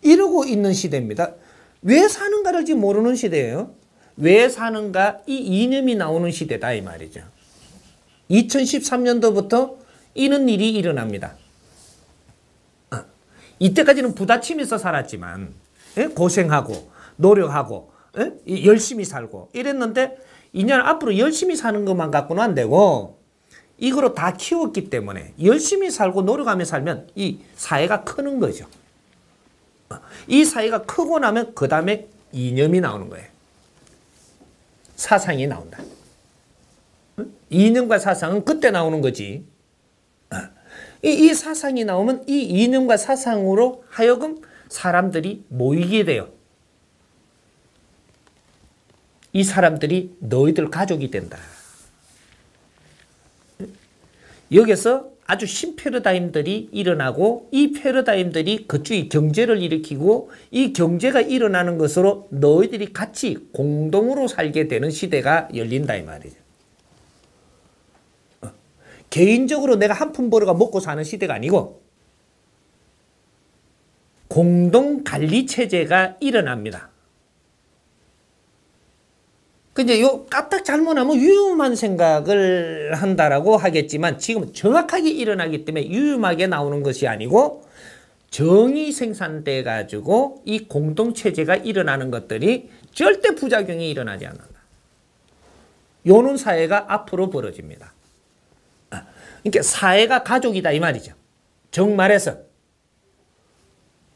이러고 있는 시대입니다. 왜 사는가를 지금 모르는 시대예요. 왜 사는가 이 이념이 나오는 시대다 이 말이죠. 2013년도부터 이런 일이 일어납니다. 이때까지는 부딪히면서 살았지만 고생하고 노력하고 열심히 살고 이랬는데 이제는 앞으로 열심히 사는 것만 갖고는 안 되고 이거로 다 키웠기 때문에 열심히 살고 노력하며 살면 이 사회가 크는 거죠. 이 사회가 크고 나면 그 다음에 이념이 나오는 거예요. 사상이 나온다. 이념과 사상은 그때 나오는 거지. 이 사상이 나오면 이 이념과 사상으로 하여금 사람들이 모이게 돼요. 이 사람들이 너희들 가족이 된다. 여기서 아주 신패러다임들이 일어나고 이 패러다임들이 그쪽의 경제를 일으키고 이 경제가 일어나는 것으로 너희들이 같이 공동으로 살게 되는 시대가 열린다 이 말이죠. 개인적으로 내가 한 푼 벌어가 먹고 사는 시대가 아니고 공동관리체제가 일어납니다. 근데 요 까딱 잘못하면 위험한 생각을 한다라고 하겠지만 지금 정확하게 일어나기 때문에 위험하게 나오는 것이 아니고 정의 생산돼 가지고 이 공동체제가 일어나는 것들이 절대 부작용이 일어나지 않는다. 요런 사회가 앞으로 벌어집니다. 그러니까 사회가 가족이다 이 말이죠. 정말해서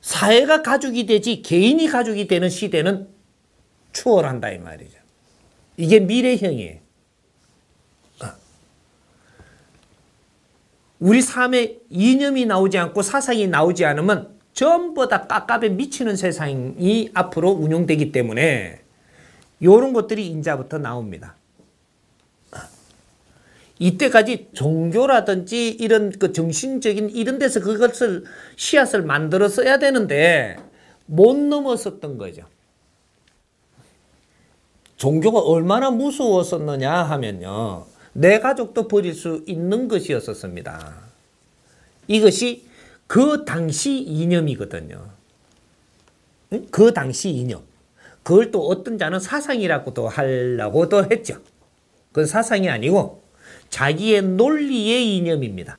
사회가 가족이 되지 개인이 가족이 되는 시대는 추월한다 이 말이죠. 이게 미래형이에요. 우리 삶에 이념이 나오지 않고 사상이 나오지 않으면 전부 다 깝깝에 미치는 세상이 앞으로 운영되기 때문에 이런 것들이 인자부터 나옵니다. 이때까지 종교라든지 이런 그 정신적인 이런 데서 그것을 씨앗을 만들어 써야 되는데 못 넘었었던 거죠. 종교가 얼마나 무서웠었느냐 하면요. 내 가족도 버릴 수 있는 것이었었습니다. 이것이 그 당시 이념이거든요. 그 당시 이념. 그걸 또 어떤 자는 사상이라고도 하려고도 했죠. 그건 사상이 아니고 자기의 논리의 이념입니다.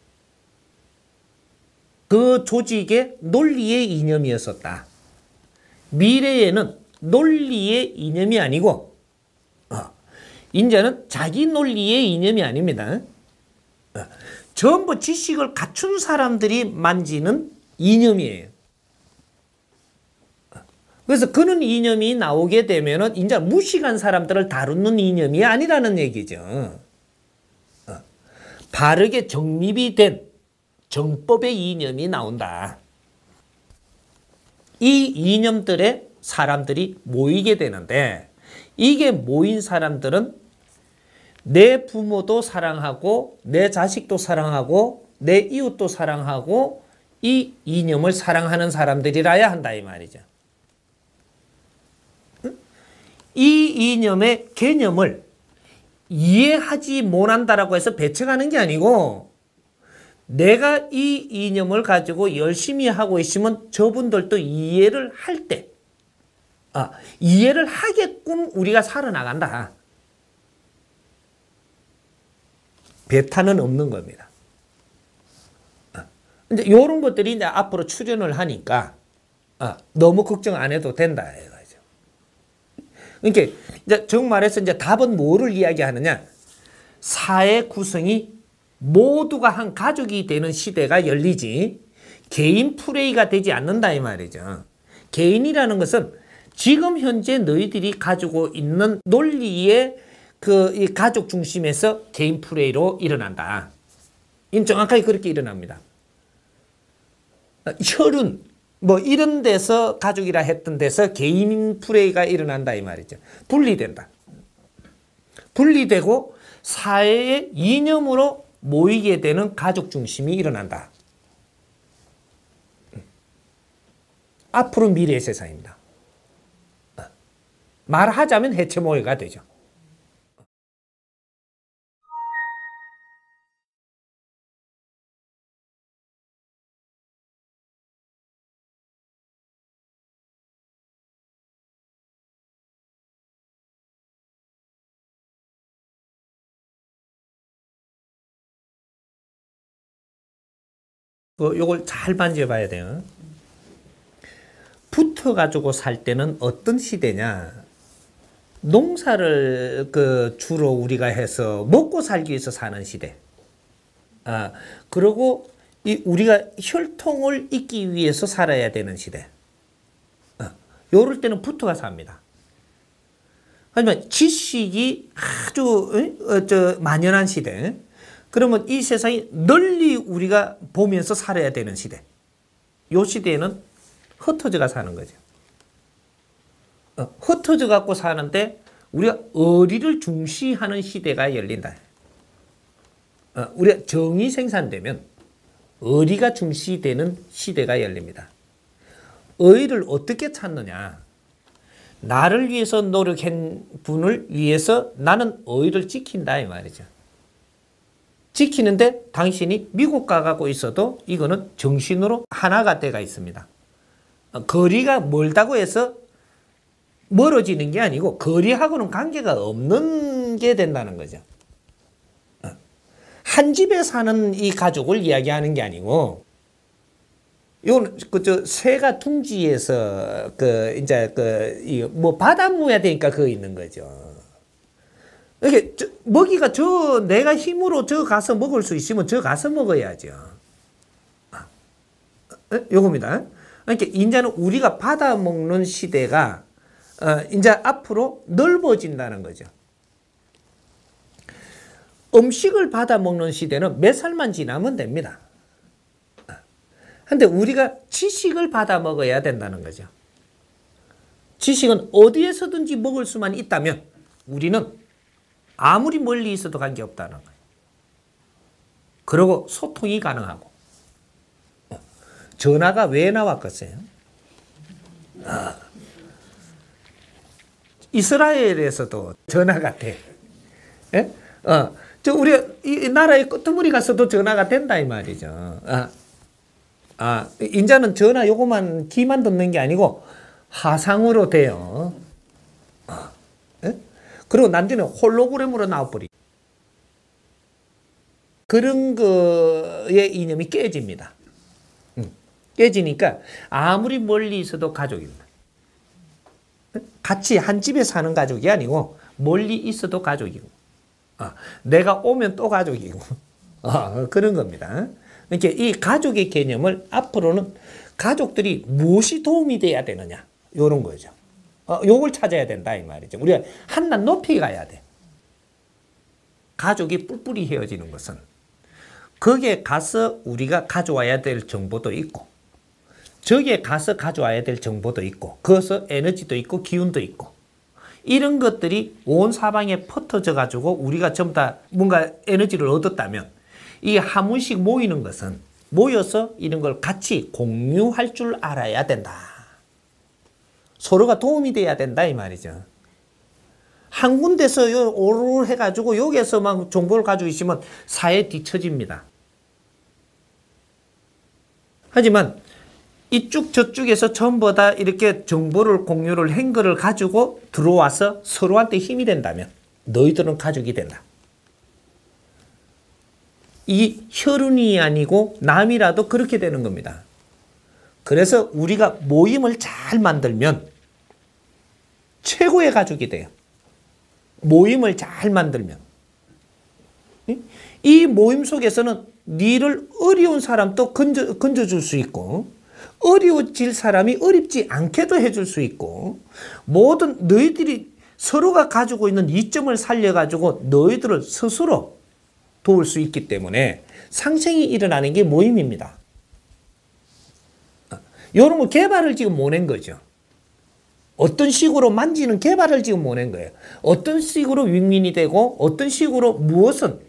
그 조직의 논리의 이념이었었다. 미래에는 논리의 이념이 아니고 인자는 자기 논리의 이념이 아닙니다. 전부 지식을 갖춘 사람들이 만지는 이념이에요. 그래서 그런 이념이 나오게 되면은 이제 무식한 사람들을 다루는 이념이 아니라는 얘기죠. 바르게 정립이 된 정법의 이념이 나온다. 이 이념들의 사람들이 모이게 되는데 이게 모인 사람들은 내 부모도 사랑하고 내 자식도 사랑하고 내 이웃도 사랑하고 이 이념을 사랑하는 사람들이라야 한다 이 말이죠. 이 이념의 개념을 이해하지 못한다라고 해서 배척하는 게 아니고 내가 이 이념을 가지고 열심히 하고 있으면 저분들도 이해를 할 때 이해를 하게끔 우리가 살아나간다. 배타는 없는 겁니다. 이제 이런 것들이 이제 앞으로 출현을 하니까 너무 걱정 안 해도 된다. 이거죠. 그러니까 이제 정말해서 이제 답은 뭐를 이야기하느냐? 사회 구성이 모두가 한 가족이 되는 시대가 열리지 개인 플레이가 되지 않는다 이 말이죠. 개인이라는 것은 지금 현재 너희들이 가지고 있는 논리의 이 가족 중심에서 개인 플레이로 일어난다. 정확하게 그렇게 일어납니다. 혈흔 뭐 이런 데서 가족이라 했던 데서 개인 플레이가 일어난다 이 말이죠. 분리된다. 분리되고 사회의 이념으로 모이게 되는 가족 중심이 일어난다. 앞으로 미래의 세상입니다. 말하자면 해체모해가 되죠. 요걸 잘 반지해봐야 돼요. 붙어가지고 살 때는 어떤 시대냐? 농사를 주로 우리가 해서 먹고 살기 위해서 사는 시대. 그리고 우리가 혈통을 잇기 위해서 살아야 되는 시대. 요럴 때는 붙어가 삽니다. 하지만 지식이 아주 만연한 시대. 그러면 이 세상이 널리 우리가 보면서 살아야 되는 시대. 요 시대에는 흩어져가 사는 거죠. 흩어져 갖고 사는데 우리가 의리를 중시하는 시대가 열린다. 우리가 정이 생산되면 의리가 중시되는 시대가 열립니다. 의리를 어떻게 찾느냐? 나를 위해서 노력한 분을 위해서 나는 의리를 지킨다 이 말이죠. 지키는데 당신이 미국 가고 있어도 이거는 정신으로 하나가 돼가 있습니다. 거리가 멀다고 해서 멀어지는 게 아니고 거리하고는 관계가 없는 게 된다는 거죠. 한 집에 사는 이 가족을 이야기하는 게 아니고, 이건 새가 둥지에서 이제 뭐 바다 무야 되니까 그거 있는 거죠. 이게 먹이가 내가 힘으로 가서 먹을 수 있으면 가서 먹어야죠. 요겁니다. 그러니까 이제는 우리가 받아 먹는 시대가 이제 앞으로 넓어진다는 거죠. 음식을 받아 먹는 시대는 몇 살만 지나면 됩니다. 근데 우리가 지식을 받아 먹어야 된다는 거죠. 지식은 어디에서든지 먹을 수만 있다면 우리는 아무리 멀리 있어도 관계없다는 거예요. 그리고 소통이 가능하고. 전화가 왜 나왔겠어요? 이스라엘에서도 전화가 돼. 예? 우리 이 나라의 끄트머리 가서도 전화가 된다 이 말이죠. 인자는 전화 요거만 귀만 듣는 게 아니고 화상으로 돼요. 예? 그리고 난뒤는 홀로그램으로 나와버리. 그런 거의 이념이 깨집니다. 깨지니까 아무리 멀리 있어도 가족입니다. 같이 한 집에 사는 가족이 아니고 멀리 있어도 가족이고, 내가 오면 또 가족이고, 그런 겁니다. 그러니까 이 가족의 개념을 앞으로는 가족들이 무엇이 도움이 돼야 되느냐, 요런 거죠. 요걸 찾아야 된다 이 말이죠. 우리가 한낱 높이 가야 돼. 가족이 뿔뿔이 헤어지는 것은 거기에 가서 우리가 가져와야 될 정보도 있고, 저기에 가서 가져와야 될 정보도 있고, 거기서 에너지도 있고 기운도 있고, 이런 것들이 온 사방에 퍼터져 가지고 우리가 전부 다 뭔가 에너지를 얻었다면, 이게 한 번씩 모이는 것은 모여서 이런 걸 같이 공유할 줄 알아야 된다. 서로가 도움이 돼야 된다 이 말이죠. 한 군데서 오르르 해가지고 여기에서 막 정보를 가지고 있으면 사회 뒤처집니다. 하지만 이쪽 저쪽에서 전부 다 이렇게 정보를 공유를 한 거를 가지고 들어와서 서로한테 힘이 된다면 너희들은 가족이 된다. 이 혈흔이 아니고 남이라도 그렇게 되는 겁니다. 그래서 우리가 모임을 잘 만들면 최고의 가족이 돼요. 모임을 잘 만들면. 이 모임 속에서는 니를 어려운 사람도 건져줄 수 있고, 어려워질 사람이 어렵지 않게도 해줄 수 있고, 모든 너희들이 서로가 가지고 있는 이점을 살려가지고 너희들을 스스로 도울 수 있기 때문에 상생이 일어나는 게 모임입니다. 이런 거 개발을 지금 못 낸 거죠. 어떤 식으로 만지는 개발을 지금 못 낸 거예요. 어떤 식으로 윈윈이 되고, 어떤 식으로 무엇은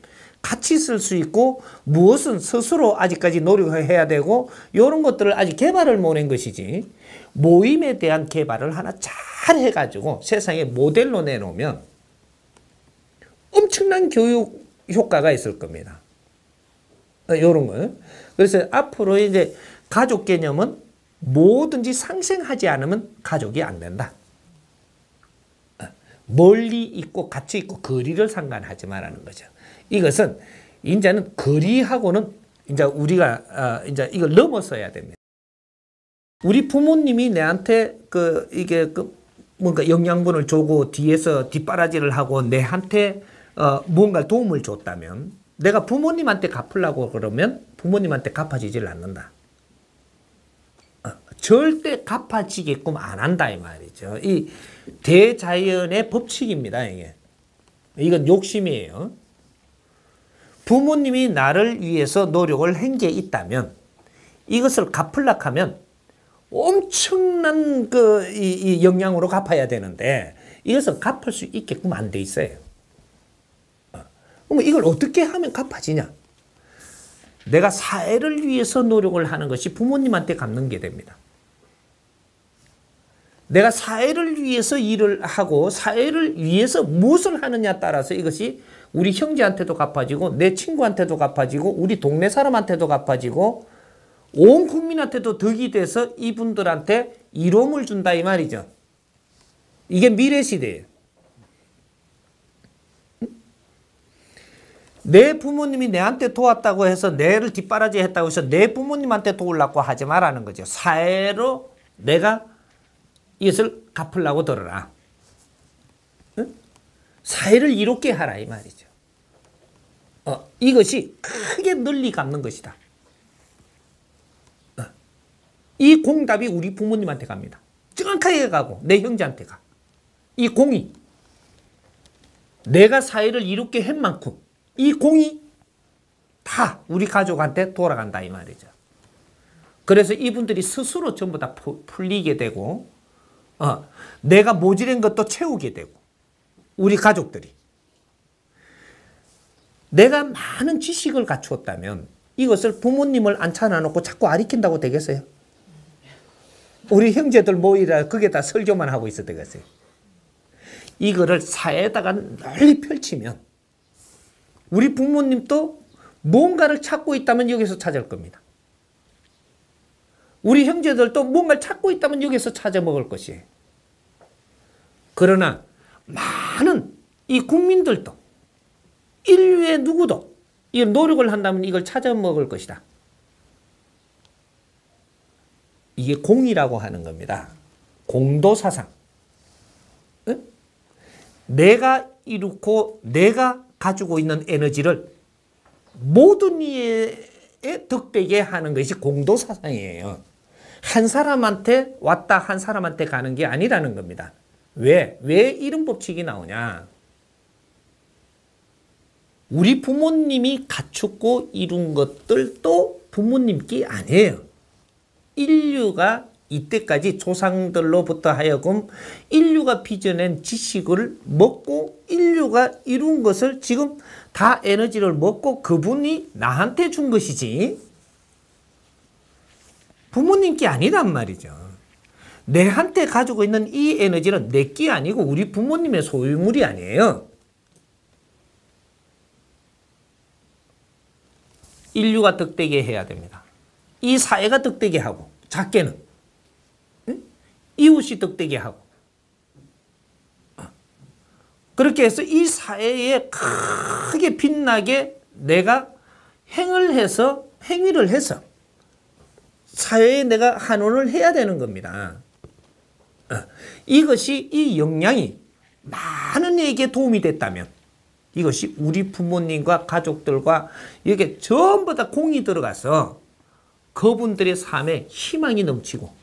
같이 쓸 수 있고, 무엇은 스스로 아직까지 노력해야 되고, 이런 것들을 아직 개발을 못 낸 것이지, 모임에 대한 개발을 하나 잘 해가지고 세상에 모델로 내놓으면 엄청난 교육 효과가 있을 겁니다. 이런 거. 그래서 앞으로 이제 가족 개념은 뭐든지 상생하지 않으면 가족이 안 된다. 멀리 있고 같이 있고 거리를 상관하지 말라는 거죠. 이것은 이제는 거리하고는 이제 우리가 이제 이걸 넘어서야 됩니다. 우리 부모님이 내한테 뭔가 영양분을 주고 뒤에서 뒷바라지를 하고 내한테 뭔가 도움을 줬다면, 내가 부모님한테 갚으려고 그러면 부모님한테 갚아지질 않는다. 절대 갚아지게끔 안 한다 이 말이죠. 이 대자연의 법칙입니다. 이건 욕심이에요. 부모님이 나를 위해서 노력을 한 게 있다면 이것을 갚으려고 하면 엄청난 이 영향으로 갚아야 되는데, 이것은 갚을 수 있게끔 안 돼 있어요. 그럼 이걸 어떻게 하면 갚아지냐? 내가 사회를 위해서 노력을 하는 것이 부모님한테 갚는 게 됩니다. 내가 사회를 위해서 일을 하고 사회를 위해서 무엇을 하느냐에 따라서 이것이 우리 형제한테도 갚아지고 내 친구한테도 갚아지고 우리 동네 사람한테도 갚아지고 온 국민한테도 덕이 돼서 이분들한테 이로움을 준다 이 말이죠. 이게 미래 시대예요. 내 부모님이 내한테 도왔다고 해서 내를 뒷바라지 했다고 해서 내 부모님한테 도우려고 하지 말라는 거죠. 사회로 내가 이것을 갚으려고 들어라. 응? 사회를 이롭게 하라 이 말이죠. 이것이 크게 널리 갚는 것이다. 이 공답이 우리 부모님한테 갑니다. 정확하게 가고 내 형제한테 가. 이 공이 내가 사회를 이롭게 한 만큼 이 공이 다 우리 가족한테 돌아간다 이 말이죠. 그래서 이분들이 스스로 전부 다 풀리게 되고 내가 모자란 것도 채우게 되고 우리 가족들이 내가 많은 지식을 갖추었다면 이것을 부모님을 앉혀놔놓고 자꾸 아리킨다고 되겠어요? 우리 형제들 모이라 거기에다 설교만 하고 있어도 되겠어요? 이거를 사회에다가 널리 펼치면 우리 부모님도 뭔가를 찾고 있다면 여기서 찾을 겁니다. 우리 형제들도 뭔가를 찾고 있다면 여기서 찾아 먹을 것이에요. 그러나 많은 이 국민들도 인류의 누구도 이 노력을 한다면 이걸 찾아 먹을 것이다. 이게 공이라고 하는 겁니다. 공도사상. 응? 내가 이루고 내가 가지고 있는 에너지를 모든 이에 덕되게 하는 것이 공도사상이에요. 한 사람한테 왔다 한 사람한테 가는 게 아니라는 겁니다. 왜 이런 법칙이 나오냐? 우리 부모님이 갖추고 이룬 것들도 부모님께 아니에요. 인류가 이때까지 조상들로부터 하여금 인류가 빚어낸 지식을 먹고 인류가 이룬 것을 지금 다 에너지를 먹고 그분이 나한테 준 것이지 부모님께 아니란 말이죠. 내한테 가지고 있는 이 에너지는 내 게 아니고 우리 부모님의 소유물이 아니에요. 인류가 덕되게 해야 됩니다. 이 사회가 덕되게 하고 작게는 이웃이 덕되게 하고 그렇게 해서 이 사회에 크게 빛나게 내가 행위를 해서 사회에 내가 환원을 해야 되는 겁니다. 이것이 이 역량이 많은 이에게 도움이 됐다면 이것이 우리 부모님과 가족들과 이게 전부 다 공이 들어가서 그분들의 삶에 희망이 넘치고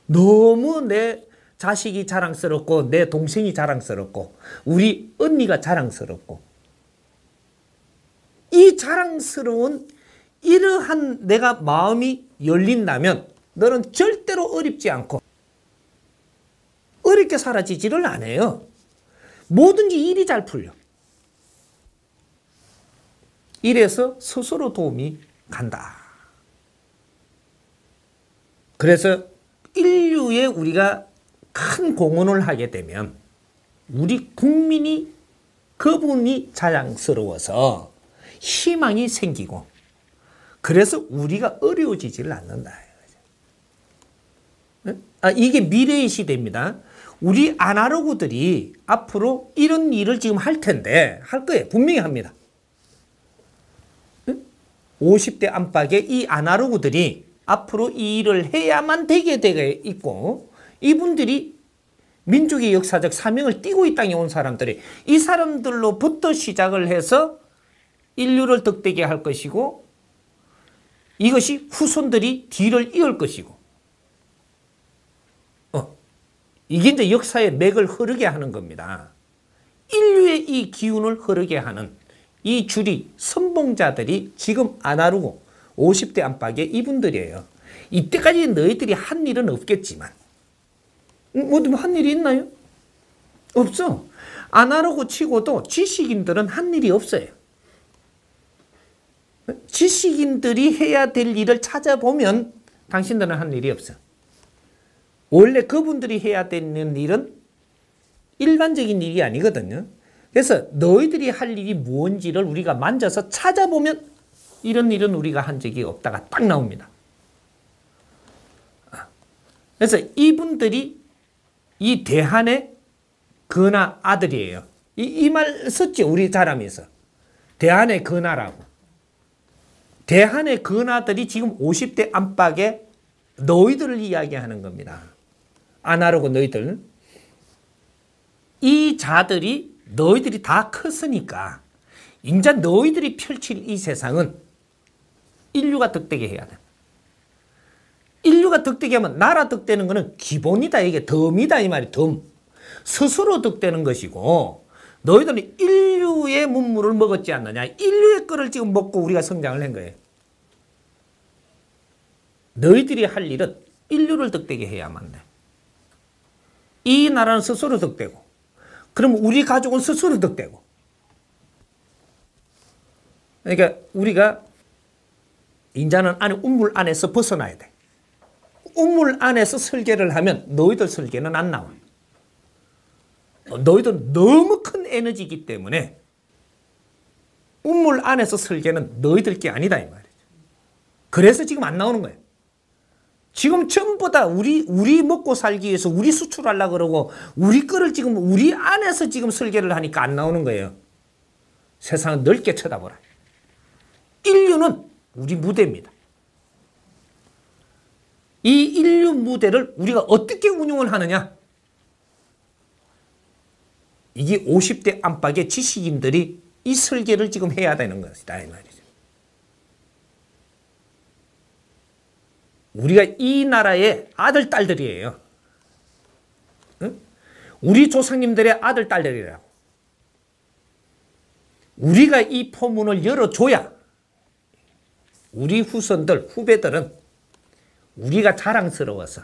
너무 내 자식이 자랑스럽고 내 동생이 자랑스럽고 우리 언니가 자랑스럽고 이 자랑스러운 이러한 내가 마음이 열린다면 너는 절대로 어렵지 않고 어렵게 사라지지를 않아요. 뭐든지 일이 잘 풀려. 이래서 스스로 도움이 간다. 그래서 인류에 우리가 큰 공헌을 하게 되면 우리 국민이 그분이 자랑스러워서 희망이 생기고 그래서 우리가 어려워지지를 않는다. 이게 미래의 시대입니다. 우리 아날로그들이 앞으로 이런 일을 지금 할 텐데 할 거예요. 분명히 합니다. 50대 안팎의 이 아날로그들이 앞으로 이 일을 해야만 되게 있고 이분들이 민족의 역사적 사명을 띠고 이 땅에 온 사람들이 이 사람들로부터 시작을 해서 인류를 덕되게 할 것이고 이것이 후손들이 뒤를 이을 것이고 이게 이제 역사의 맥을 흐르게 하는 겁니다. 인류의 이 기운을 흐르게 하는 이 줄이 선봉자들이 지금 아날로그 50대 안팎의 이분들이에요. 이때까지 너희들이 한 일은 없겠지만 뭐 한 일이 있나요? 없어. 아나로그 치고도 지식인들은 한 일이 없어요. 지식인들이 해야 될 일을 찾아보면 당신들은 한 일이 없어. 원래 그분들이 해야 되는 일은 일반적인 일이 아니거든요. 그래서 너희들이 할 일이 무엇인지를 우리가 만져서 찾아보면 이런 일은 우리가 한 적이 없다가 딱 나옵니다. 그래서 이분들이 이 대한의 근하 아들이에요. 이 말 썼죠. 우리 사람에서. 대한의 근하라고. 대한의 근하들이 지금 50대 안팎에 너희들을 이야기하는 겁니다. 아나로그 너희들. 이 자들이 너희들이 다 컸으니까 이제 너희들이 펼칠 이 세상은 인류가 득되게 해야 돼. 인류가 득되게 하면 나라 득되는 거는 기본이다. 이게 덤이다. 이 말이 덤. 스스로 득되는 것이고 너희들은 인류의 문물을 먹었지 않느냐. 인류의 거를 지금 먹고 우리가 성장을 한 거예요. 너희들이 할 일은 인류를 득되게 해야만 돼. 이 나라는 스스로 득되고 그럼 우리 가족은 스스로 득되고 그러니까 우리가 인자는 안에 운물 안에서 벗어나야 돼. 운물 안에서 설계를 하면 너희들 설계는 안 나와. 너희들은 너무 큰 에너지이기 때문에 운물 안에서 설계는 너희들 게 아니다 이 말이죠. 그래서 지금 안 나오는 거예요. 지금 전부 다 우리 먹고 살기 위해서 우리 수출하려고 그러고 우리 거를 지금 우리 안에서 지금 설계를 하니까 안 나오는 거예요. 세상을 넓게 쳐다보라. 인류는 우리 무대입니다. 이 인류 무대를 우리가 어떻게 운용을 하느냐? 이게 50대 안팎의 지식인들이 이 설계를 지금 해야 되는 것이다 이 말이죠. 우리가 이 나라의 아들, 딸들이에요. 응? 우리 조상님들의 아들, 딸들이라고. 우리가 이 포문을 열어줘야 우리 후손들, 후배들은 우리가 자랑스러워서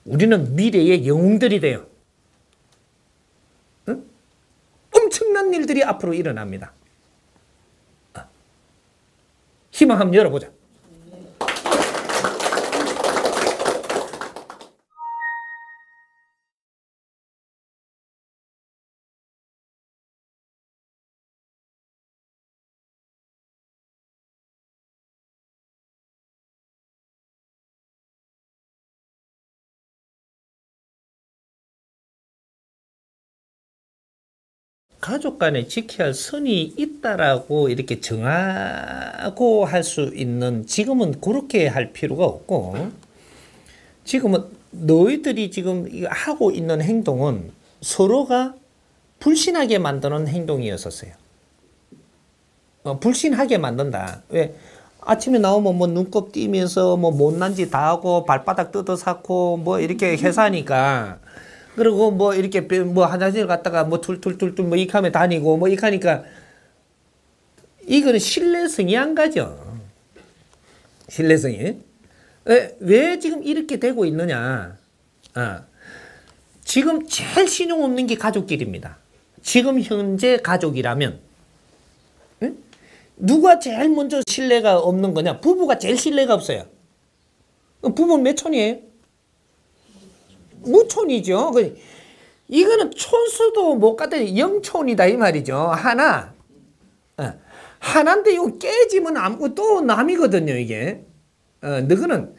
우리는 미래의 영웅들이 돼요. 응? 엄청난 일들이 앞으로 일어납니다. 희망 한번 열어보자. 가족 간에 지켜야 할 선이 있다라고 이렇게 정하고 할 수 있는 지금은 그렇게 할 필요가 없고 지금은 너희들이 지금 하고 있는 행동은 서로가 불신하게 만드는 행동이었었어요. 불신하게 만든다. 왜? 아침에 나오면 뭐 눈곱 띄면서 뭐 못난 짓 다 하고 발바닥 뜯어 쌓고 뭐 이렇게 회사니까 그리고 뭐 이렇게 뭐 화장실 갔다가 뭐 툴툴툴툴 뭐 이렇게 하면 다니고 뭐 이렇게 하니까 이거는 신뢰성이 안 가죠. 신뢰성이. 왜 지금 이렇게 되고 있느냐. 지금 제일 신용 없는 게 가족끼리입니다. 지금 현재 가족이라면 누가 제일 먼저 신뢰가 없는 거냐. 부부가 제일 신뢰가 없어요. 부부는 몇 촌이에요? 무촌이죠. 이거는 촌수도 못 갖다 0촌이다 이 말이죠. 하나. 하나인데 이거 깨지면 또 남이거든요 이게. 너는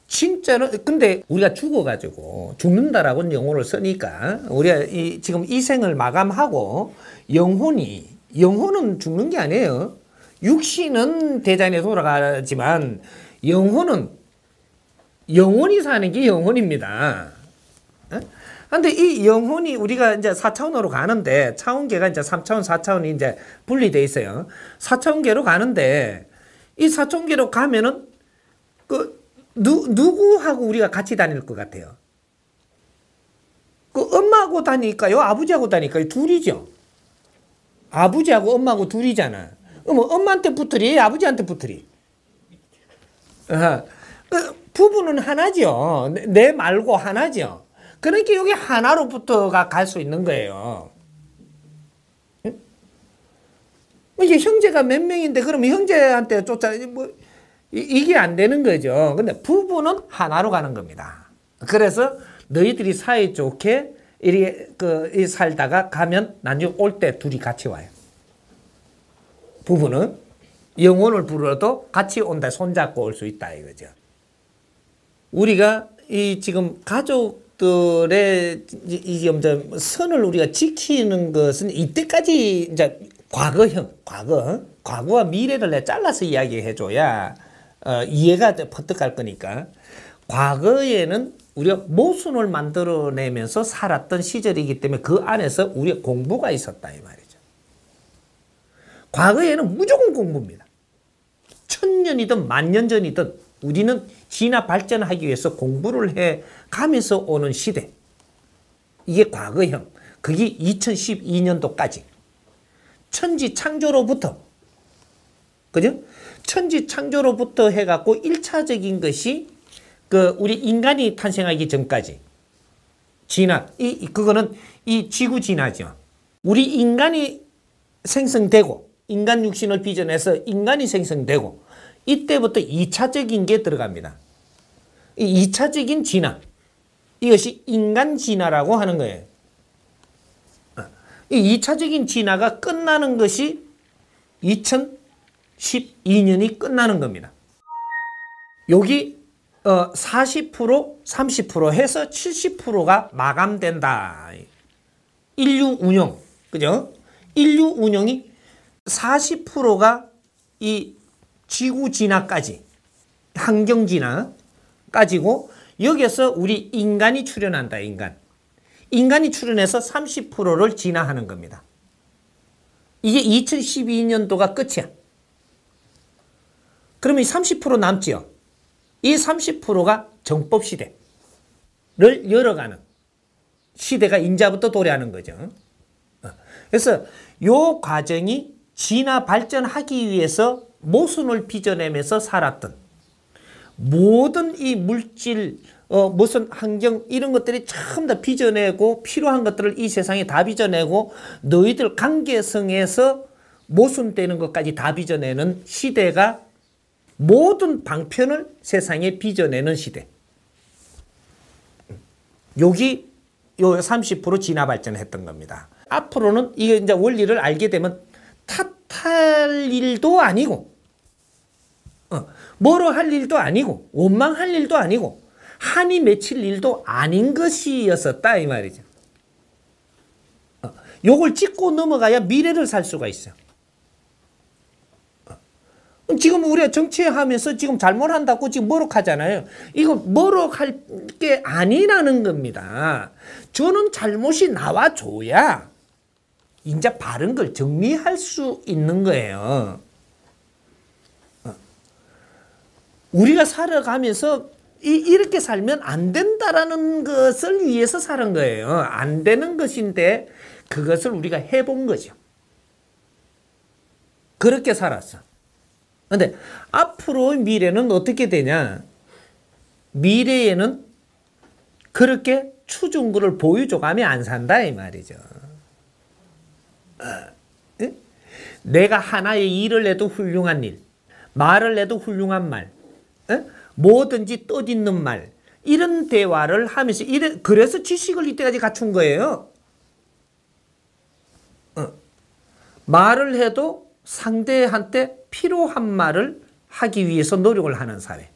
진짜로 근데 우리가 죽어가지고 죽는다라고는 영혼을 쓰니까 우리가 지금 이 생을 마감하고 영혼은 죽는 게 아니에요. 육신은 대장에 돌아가지만 영혼이 사는 게 영혼입니다. 근데 이 영혼이 우리가 이제 4차원으로 가는데 차원계가 이제 3차원, 4차원이 이제 분리돼 있어요. 4차원계로 가는데 이 4차원계로 가면은 누구하고 우리가 같이 다닐 것 같아요? 엄마하고 다닐까요? 아버지하고 다닐까요? 둘이죠. 아버지하고 엄마하고 둘이잖아. 엄마한테 붙으리? 아버지한테 붙으리? 부부는 하나죠. 내 말고 하나죠. 그러니까 여기 하나로부터가 갈 수 있는 거예요. 응? 이게 형제가 몇 명인데 그러면 형제한테 쫓아 뭐 이게 안 되는 거죠. 근데 부부는 하나로 가는 겁니다. 그래서 너희들이 사이 좋게 이렇게 살다가 가면 나중에 올 때 둘이 같이 와요. 부부는 영혼을 부르러도 같이 온다, 손잡고 올 수 있다 이거죠. 우리가 이 지금 가족들의 이 선을 우리가 지키는 것은 이때까지 이제 과거와 미래를 내가 잘라서 이야기해 줘야 이해가 퍼뜩할 거니까. 과거에는 우리가 모순을 만들어내면서 살았던 시절이기 때문에 그 안에서 우리가 공부가 있었다 이 말이죠. 과거에는 무조건 공부입니다. 1000년이든 10,000년 전이든 우리는 진화 발전하기 위해서 공부를 해 가면서 오는 시대. 이게 과거형. 그게 2012년도까지. 천지 창조로부터. 그죠? 천지 창조로부터 해갖고 1차적인 것이 우리 인간이 탄생하기 전까지. 진화. 그거는 이 지구 진화죠. 우리 인간이 생성되고, 인간 육신을 빚어내서 인간이 생성되고, 이때부터 2차적인 게 들어갑니다. 이 2차적인 진화. 이것이 인간 진화라고 하는 거예요. 이 2차적인 진화가 끝나는 것이 2012년이 끝나는 겁니다. 여기 40%, 30% 해서 70%가 마감된다. 인류 운영. 그죠? 인류 운영이 40%가 이 지구 진화까지, 환경 진화까지고, 여기서 우리 인간이 출현한다, 인간이 출현해서 30%를 진화하는 겁니다. 이게 2012년도가 끝이야. 그러면 30% 남지요. 이 30%가 정법시대를 열어가는 시대가 인자부터 도래하는 거죠. 그래서 이 과정이 진화 발전하기 위해서 모순을 빚어내면서 살았던 모든 이 물질, 무슨 환경 이런 것들이 전부 다 빚어내고 필요한 것들을 이 세상에 다 빚어내고 너희들 관계성에서 모순되는 것까지 다 빚어내는 시대가 모든 방편을 세상에 빚어내는 시대. 여기 요 30% 진화 발전했던 겁니다. 앞으로는 이게 이제 원리를 알게 되면 탓할 일도 아니고, 뭐로 할 일도 아니고, 원망할 일도 아니고, 한이 맺힐 일도 아닌 것이었었다 이 말이죠. 요걸 짚고 넘어가야 미래를 살 수가 있어요. 지금 우리가 정치하면서 지금 잘못한다고 지금 머럭하잖아요. 이거 머럭할 게 아니라는 겁니다. 저는 잘못이 나와줘야 이제 바른 걸 정리할 수 있는 거예요. 우리가 살아가면서 이렇게 살면 안 된다라는 것을 위해서 사는 거예요. 안 되는 것인데 그것을 우리가 해본 거죠. 그렇게 살았어. 근데 앞으로 미래는 어떻게 되냐? 미래에는 그렇게 추중구를 보여줘가며 안 산다 이 말이죠. 내가 하나의 일을 해도 훌륭한 일, 말을 해도 훌륭한 말, 뭐든지 뜻있는 말, 이런 대화를 하면서 그래서 지식을 이때까지 갖춘 거예요. 말을 해도 상대한테 필요한 말을 하기 위해서 노력을 하는 사회.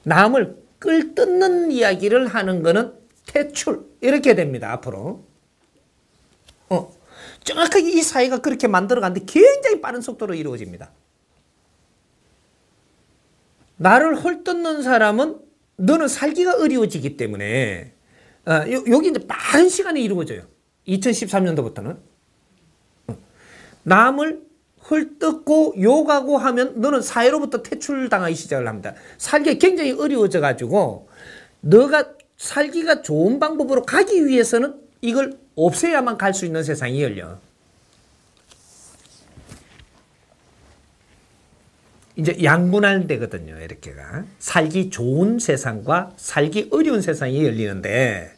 남을 끌뜯는 이야기를 하는 거는 퇴출 이렇게 됩니다. 앞으로. 정확하게 이 사회가 그렇게 만들어가는데 굉장히 빠른 속도로 이루어집니다. 나를 헐뜯는 사람은 너는 살기가 어려워지기 때문에 여기 이제 빠른 시간에 이루어져요. 2013년도부터는. 남을 헐뜯고 욕하고 하면 너는 사회로부터 퇴출당하기 시작을 합니다. 살기가 굉장히 어려워져 가지고 너가 살기가 좋은 방법으로 가기 위해서는 이걸 없애야만 갈 수 있는 세상이 열려. 이제 양분할 되거든요. 이렇게가 살기 좋은 세상과 살기 어려운 세상이 열리는데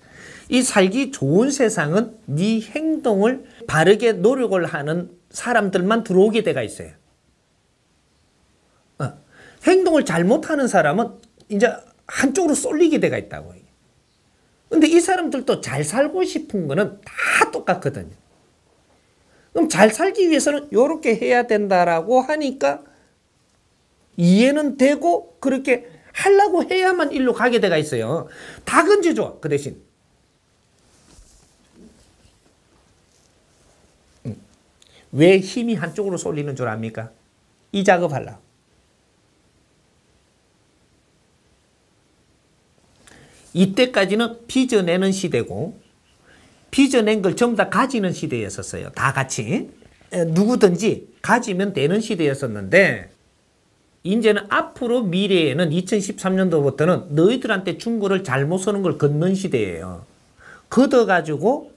이 살기 좋은 세상은 네 행동을 바르게 노력을 하는 사람들만 들어오게 돼가 있어요. 행동을 잘못하는 사람은 이제 한쪽으로 쏠리게 돼가 있다고. 근데 이 사람들도 잘 살고 싶은 거는 다 똑같거든요. 그럼 잘 살기 위해서는 이렇게 해야 된다라고 하니까 이해는 되고 그렇게 하려고 해야만 일로 가게 돼가 있어요. 다 건져줘. 그 대신. 왜 힘이 한쪽으로 쏠리는 줄 압니까? 이 작업하려고. 이때까지는 빚어내는 시대고 빚어낸 걸 전부 다 가지는 시대였었어요. 다 같이. 누구든지 가지면 되는 시대였었는데 이제는 앞으로 미래에는 2013년도부터는 너희들한테 준 거를 잘못 쓰는 걸 걷는 시대예요. 걷어가지고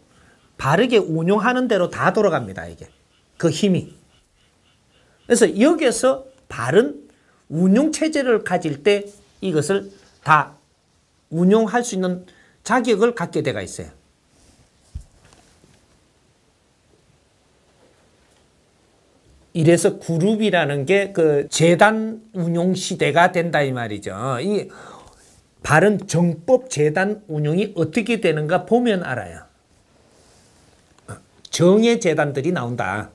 바르게 운용하는 대로 다 돌아갑니다. 이게. 그 힘이. 그래서 여기에서 바른 운용체제를 가질 때 이것을 다 운용할 수 있는 자격을 갖게 돼가 있어요. 이래서 그룹이라는 게 그 재단 운용 시대가 된다 이 말이죠. 이 바른 정법 재단 운용이 어떻게 되는가 보면 알아요. 정의 재단들이 나온다.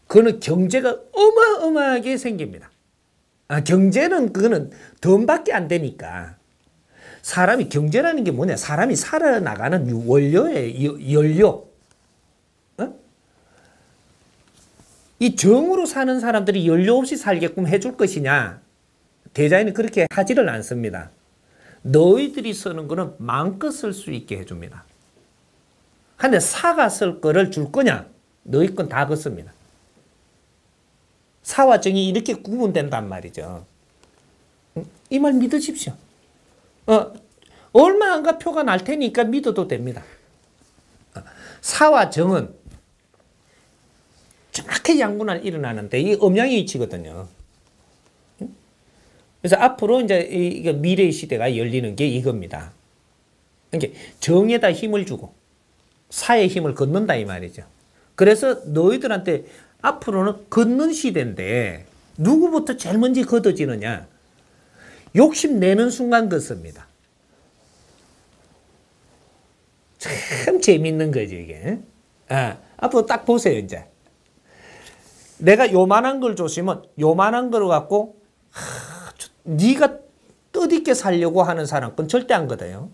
그거는 경제가 어마어마하게 생깁니다. 경제는 그거는 돈밖에 안 되니까. 사람이 경제라는 게 뭐냐? 사람이 살아나가는 원료예요. 연료. 이 정으로 사는 사람들이 연료 없이 살게끔 해줄 것이냐? 대자연이 그렇게 하지를 않습니다. 너희들이 쓰는 거는 마음껏 쓸 수 있게 해줍니다. 근데 사가 쓸 거를 줄 거냐? 너희 건 다 걷습니다. 사와 정이 이렇게 구분된단 말이죠. 이 말 믿으십시오. 얼마 안가 표가 날 테니까 믿어도 됩니다. 사와 정은 정확히 양분할 일어나는데 이 음양의 이치거든요. 그래서 앞으로 이제 미래의 시대가 열리는 게 이겁니다. 그러니까 정에다 힘을 주고 사의 힘을 걷는다 이 말이죠. 그래서 너희들한테 앞으로는 걷는 시대인데 누구부터 제일 먼저 걷어지느냐? 욕심내는 순간 걷습니다. 참 재밌는 거죠 이게. 앞으로 딱 보세요 이제. 내가 요만한 걸 줬으면 요만한 걸 갖고 네가 뜻있게 살려고 하는 사람 건 절대 안 거든요.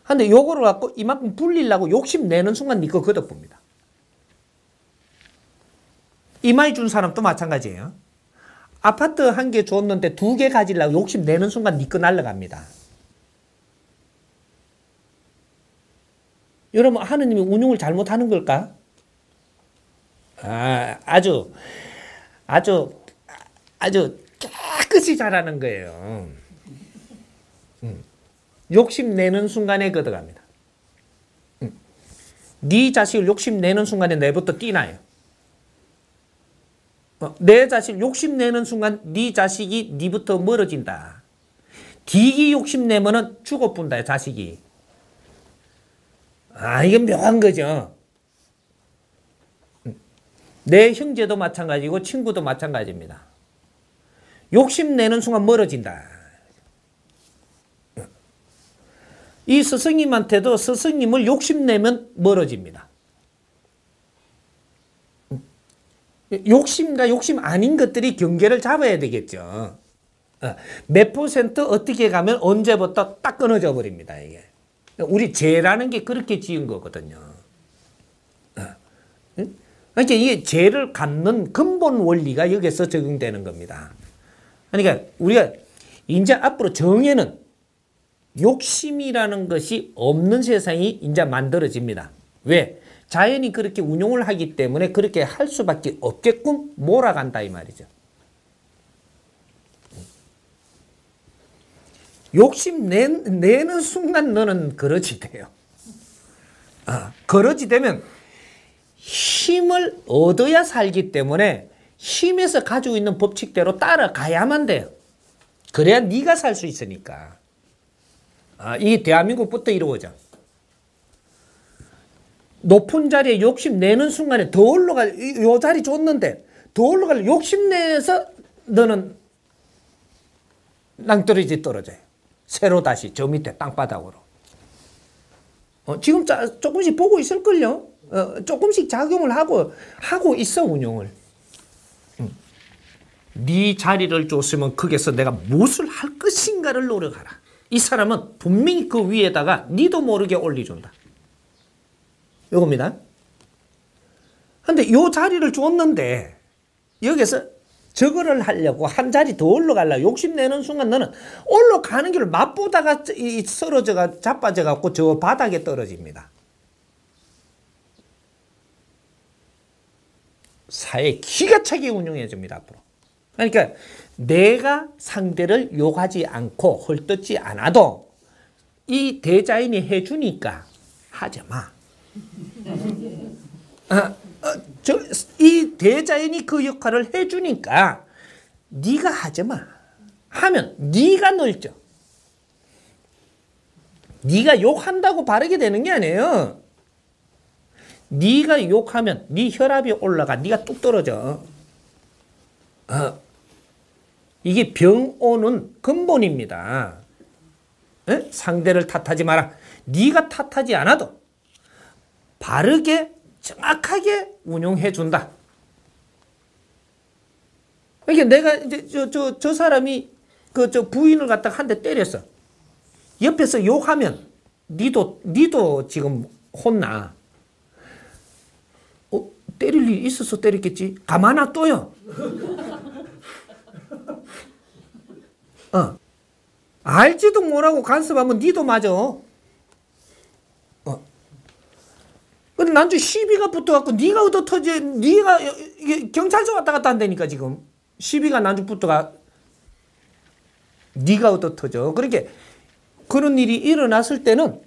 근데 요거를 갖고 이만큼 불리려고 욕심내는 순간 네 거 걷어봅니다. 이마에 준 사람도 마찬가지예요. 아파트 한 개 줬는데 2개 가지려고 욕심내는 순간 네 거 날아갑니다. 여러분 하느님이 운용을 잘못하는 걸까? 아주 깨끗이 잘하는 거예요. 욕심내는 순간에 걷어갑니다. 네 자식을 욕심내는 순간에 내부터 뛰나요. 내 자식 욕심내는 순간 네 자식이 네부터 멀어진다. 뒷이 욕심내면은 죽어뿐다 자식이. 이게 묘한 거죠. 내 형제도 마찬가지고 친구도 마찬가지입니다. 욕심내는 순간 멀어진다. 이 스승님한테도 스승님을 욕심내면 멀어집니다. 욕심과 욕심 아닌 것들이 경계를 잡아야 되겠죠. 몇 % 어떻게 가면 언제부터 딱 끊어져 버립니다. 이게. 우리 죄라는 게 그렇게 지은 거거든요. 그러니까 이게 죄를 갚는 근본 원리가 여기서 적용되는 겁니다. 그러니까 우리가 이제 앞으로 정에는 욕심이라는 것이 없는 세상이 이제 만들어집니다. 왜? 자연이 그렇게 운용을 하기 때문에 그렇게 할 수밖에 없게끔 몰아간다 이 말이죠. 욕심 내는 순간 너는 거러지 돼요. 거러지 되면 힘을 얻어야 살기 때문에 힘에서 가지고 있는 법칙대로 따라가야만 돼요. 그래야 네가 살 수 있으니까. 이게 대한민국부터 이루어져. 높은 자리에 욕심내는 순간에 더 올라갈, 요 자리 줬는데 더 올라갈 욕심내서 너는 낭떠러지 떨어져요. 새로 다시 저 밑에 땅바닥으로. 지금 조금씩 보고 있을걸요. 조금씩 작용을 하고 있어, 운용을. 네 자리를 줬으면 거기서 내가 무엇을 할 것인가를 노력하라. 이 사람은 분명히 그 위에다가 니도 모르게 올려준다. 이겁니다. 근데 요 자리를 줬는데 여기서 저거를 하려고 한 자리 더 올라가려고 욕심내는 순간 너는 올라가는 길을 맛보다가 쓰러져가 자빠져갖고 저 바닥에 떨어집니다. 사회 기가 차게 운용해줍니다, 앞으로. 그러니까 내가 상대를 욕하지 않고 헐뜯지 않아도 이 대자연이 해주니까 하지 마. 이 대자연이 그 역할을 해주니까 네가 하지 마. 하면 네가 널져. 네가 욕한다고 바르게 되는 게 아니에요. 네가 욕하면 네 혈압이 올라가. 네가 뚝 떨어져. 이게 병 오는 근본입니다. 에? 상대를 탓하지 마라. 네가 탓하지 않아도 바르게 정확하게 운용해 준다. 그러니까 내가 이제 저 사람이 저 부인을 갖다가 한 대 때렸어. 옆에서 욕하면 니도 지금 혼나. 때릴 일이 있어서 때렸겠지. 가만 놔둬요. 알지도 못하고 간섭하면 니도 맞아. 근데 난주 시비가 붙어갖고 니가 얻어 터져. 니가 경찰서 왔다 갔다 한다니까 지금. 시비가 난주 붙어가 니가 얻어 터져. 그러니까 그런 일이 일어났을 때는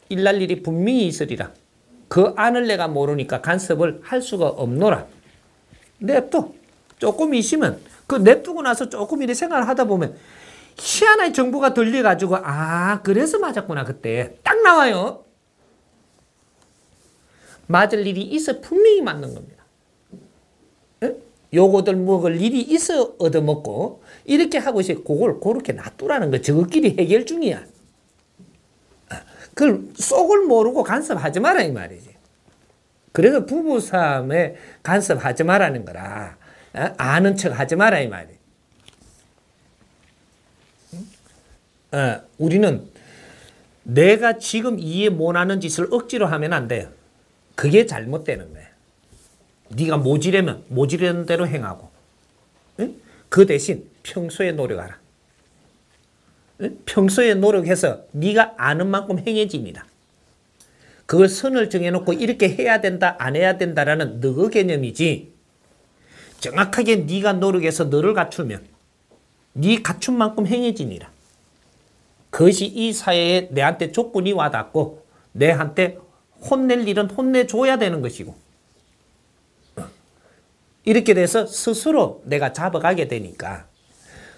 일날 일이 분명히 있으리라. 그 안을 내가 모르니까 간섭을 할 수가 없노라. 냅둬. 조금 있으면 그 냅두고 나서 조금 이렇게 생각을 하다 보면 희한하게 정보가 들려가지고 그래서 맞았구나. 그때 딱 나와요. 맞을 일이 있어 분명히 맞는 겁니다. 에? 요거들 먹을 일이 있어 얻어먹고 이렇게 하고 있어. 그걸 그렇게 놔두라는 거. 저것끼리 해결 중이야. 그걸 속을 모르고 간섭하지 마라 이 말이지. 그래서 부부싸움에 간섭하지 마라는 거라. 아는 척 하지 마라 이 말이지. 우리는 내가 지금 이해 못하는 짓을 억지로 하면 안 돼요. 그게 잘못되는 거야. 네가 모지려면 모지려는 대로 행하고, 응? 그 대신 평소에 노력하라. 응? 평소에 노력해서 네가 아는 만큼 행해집니다. 그걸 선을 정해놓고 이렇게 해야 된다 안 해야 된다라는 너의 개념이지, 정확하게 네가 노력해서 너를 갖추면 네 갖춘 만큼 행해지니라. 그것이 이 사회에 내한테 조건이 와닿고 내한테 혼낼 일은 혼내줘야 되는 것이고, 이렇게 돼서 스스로 내가 잡아가게 되니까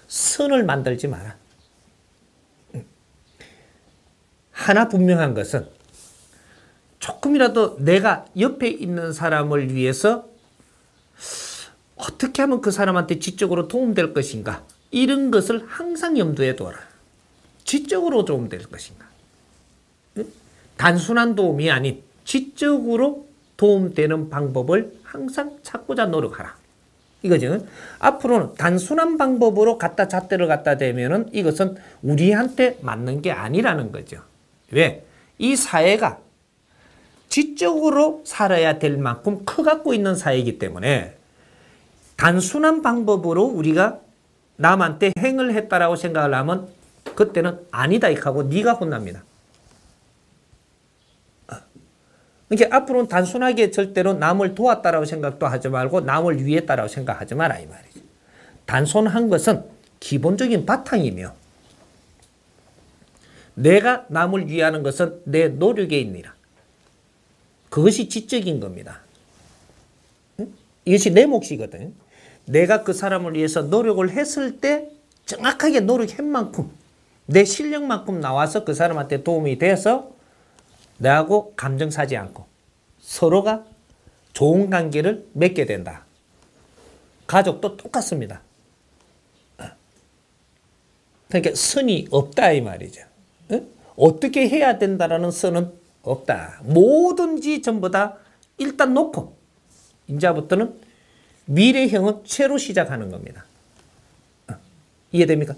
선을 만들지 마라. 하나 분명한 것은 조금이라도 내가 옆에 있는 사람을 위해서 어떻게 하면 그 사람한테 지적으로 도움될 것인가, 이런 것을 항상 염두에 둬라. 지적으로 도움될 것인가. 단순한 도움이 아닌 지적으로 도움되는 방법을 항상 찾고자 노력하라. 이거죠. 앞으로는 단순한 방법으로 잣대를 갖다 대면은 이것은 우리한테 맞는 게 아니라는 거죠. 왜? 이 사회가 지적으로 살아야 될 만큼 커갖고 있는 사회이기 때문에 단순한 방법으로 우리가 남한테 행을 했다라고 생각을 하면 그때는 아니다 하고 네가 혼납니다. 그러니까 앞으로는 단순하게 절대로 남을 도왔다라고 생각도 하지 말고 남을 위했다라고 생각하지 마라 이 말이죠. 단순한 것은 기본적인 바탕이며 내가 남을 위하는 것은 내 노력에 있니라. 그것이 지적인 겁니다. 이것이 내 몫이거든. 내가 그 사람을 위해서 노력을 했을 때 정확하게 노력한 만큼 내 실력만큼 나와서 그 사람한테 도움이 돼서 나하고 감정 사지 않고 서로가 좋은 관계를 맺게 된다. 가족도 똑같습니다. 그러니까 선이 없다 이 말이죠. 어떻게 해야 된다라는 선은 없다. 뭐든지 전부 다 일단 놓고 이제부터는 미래형은 새로 시작하는 겁니다. 이해됩니까?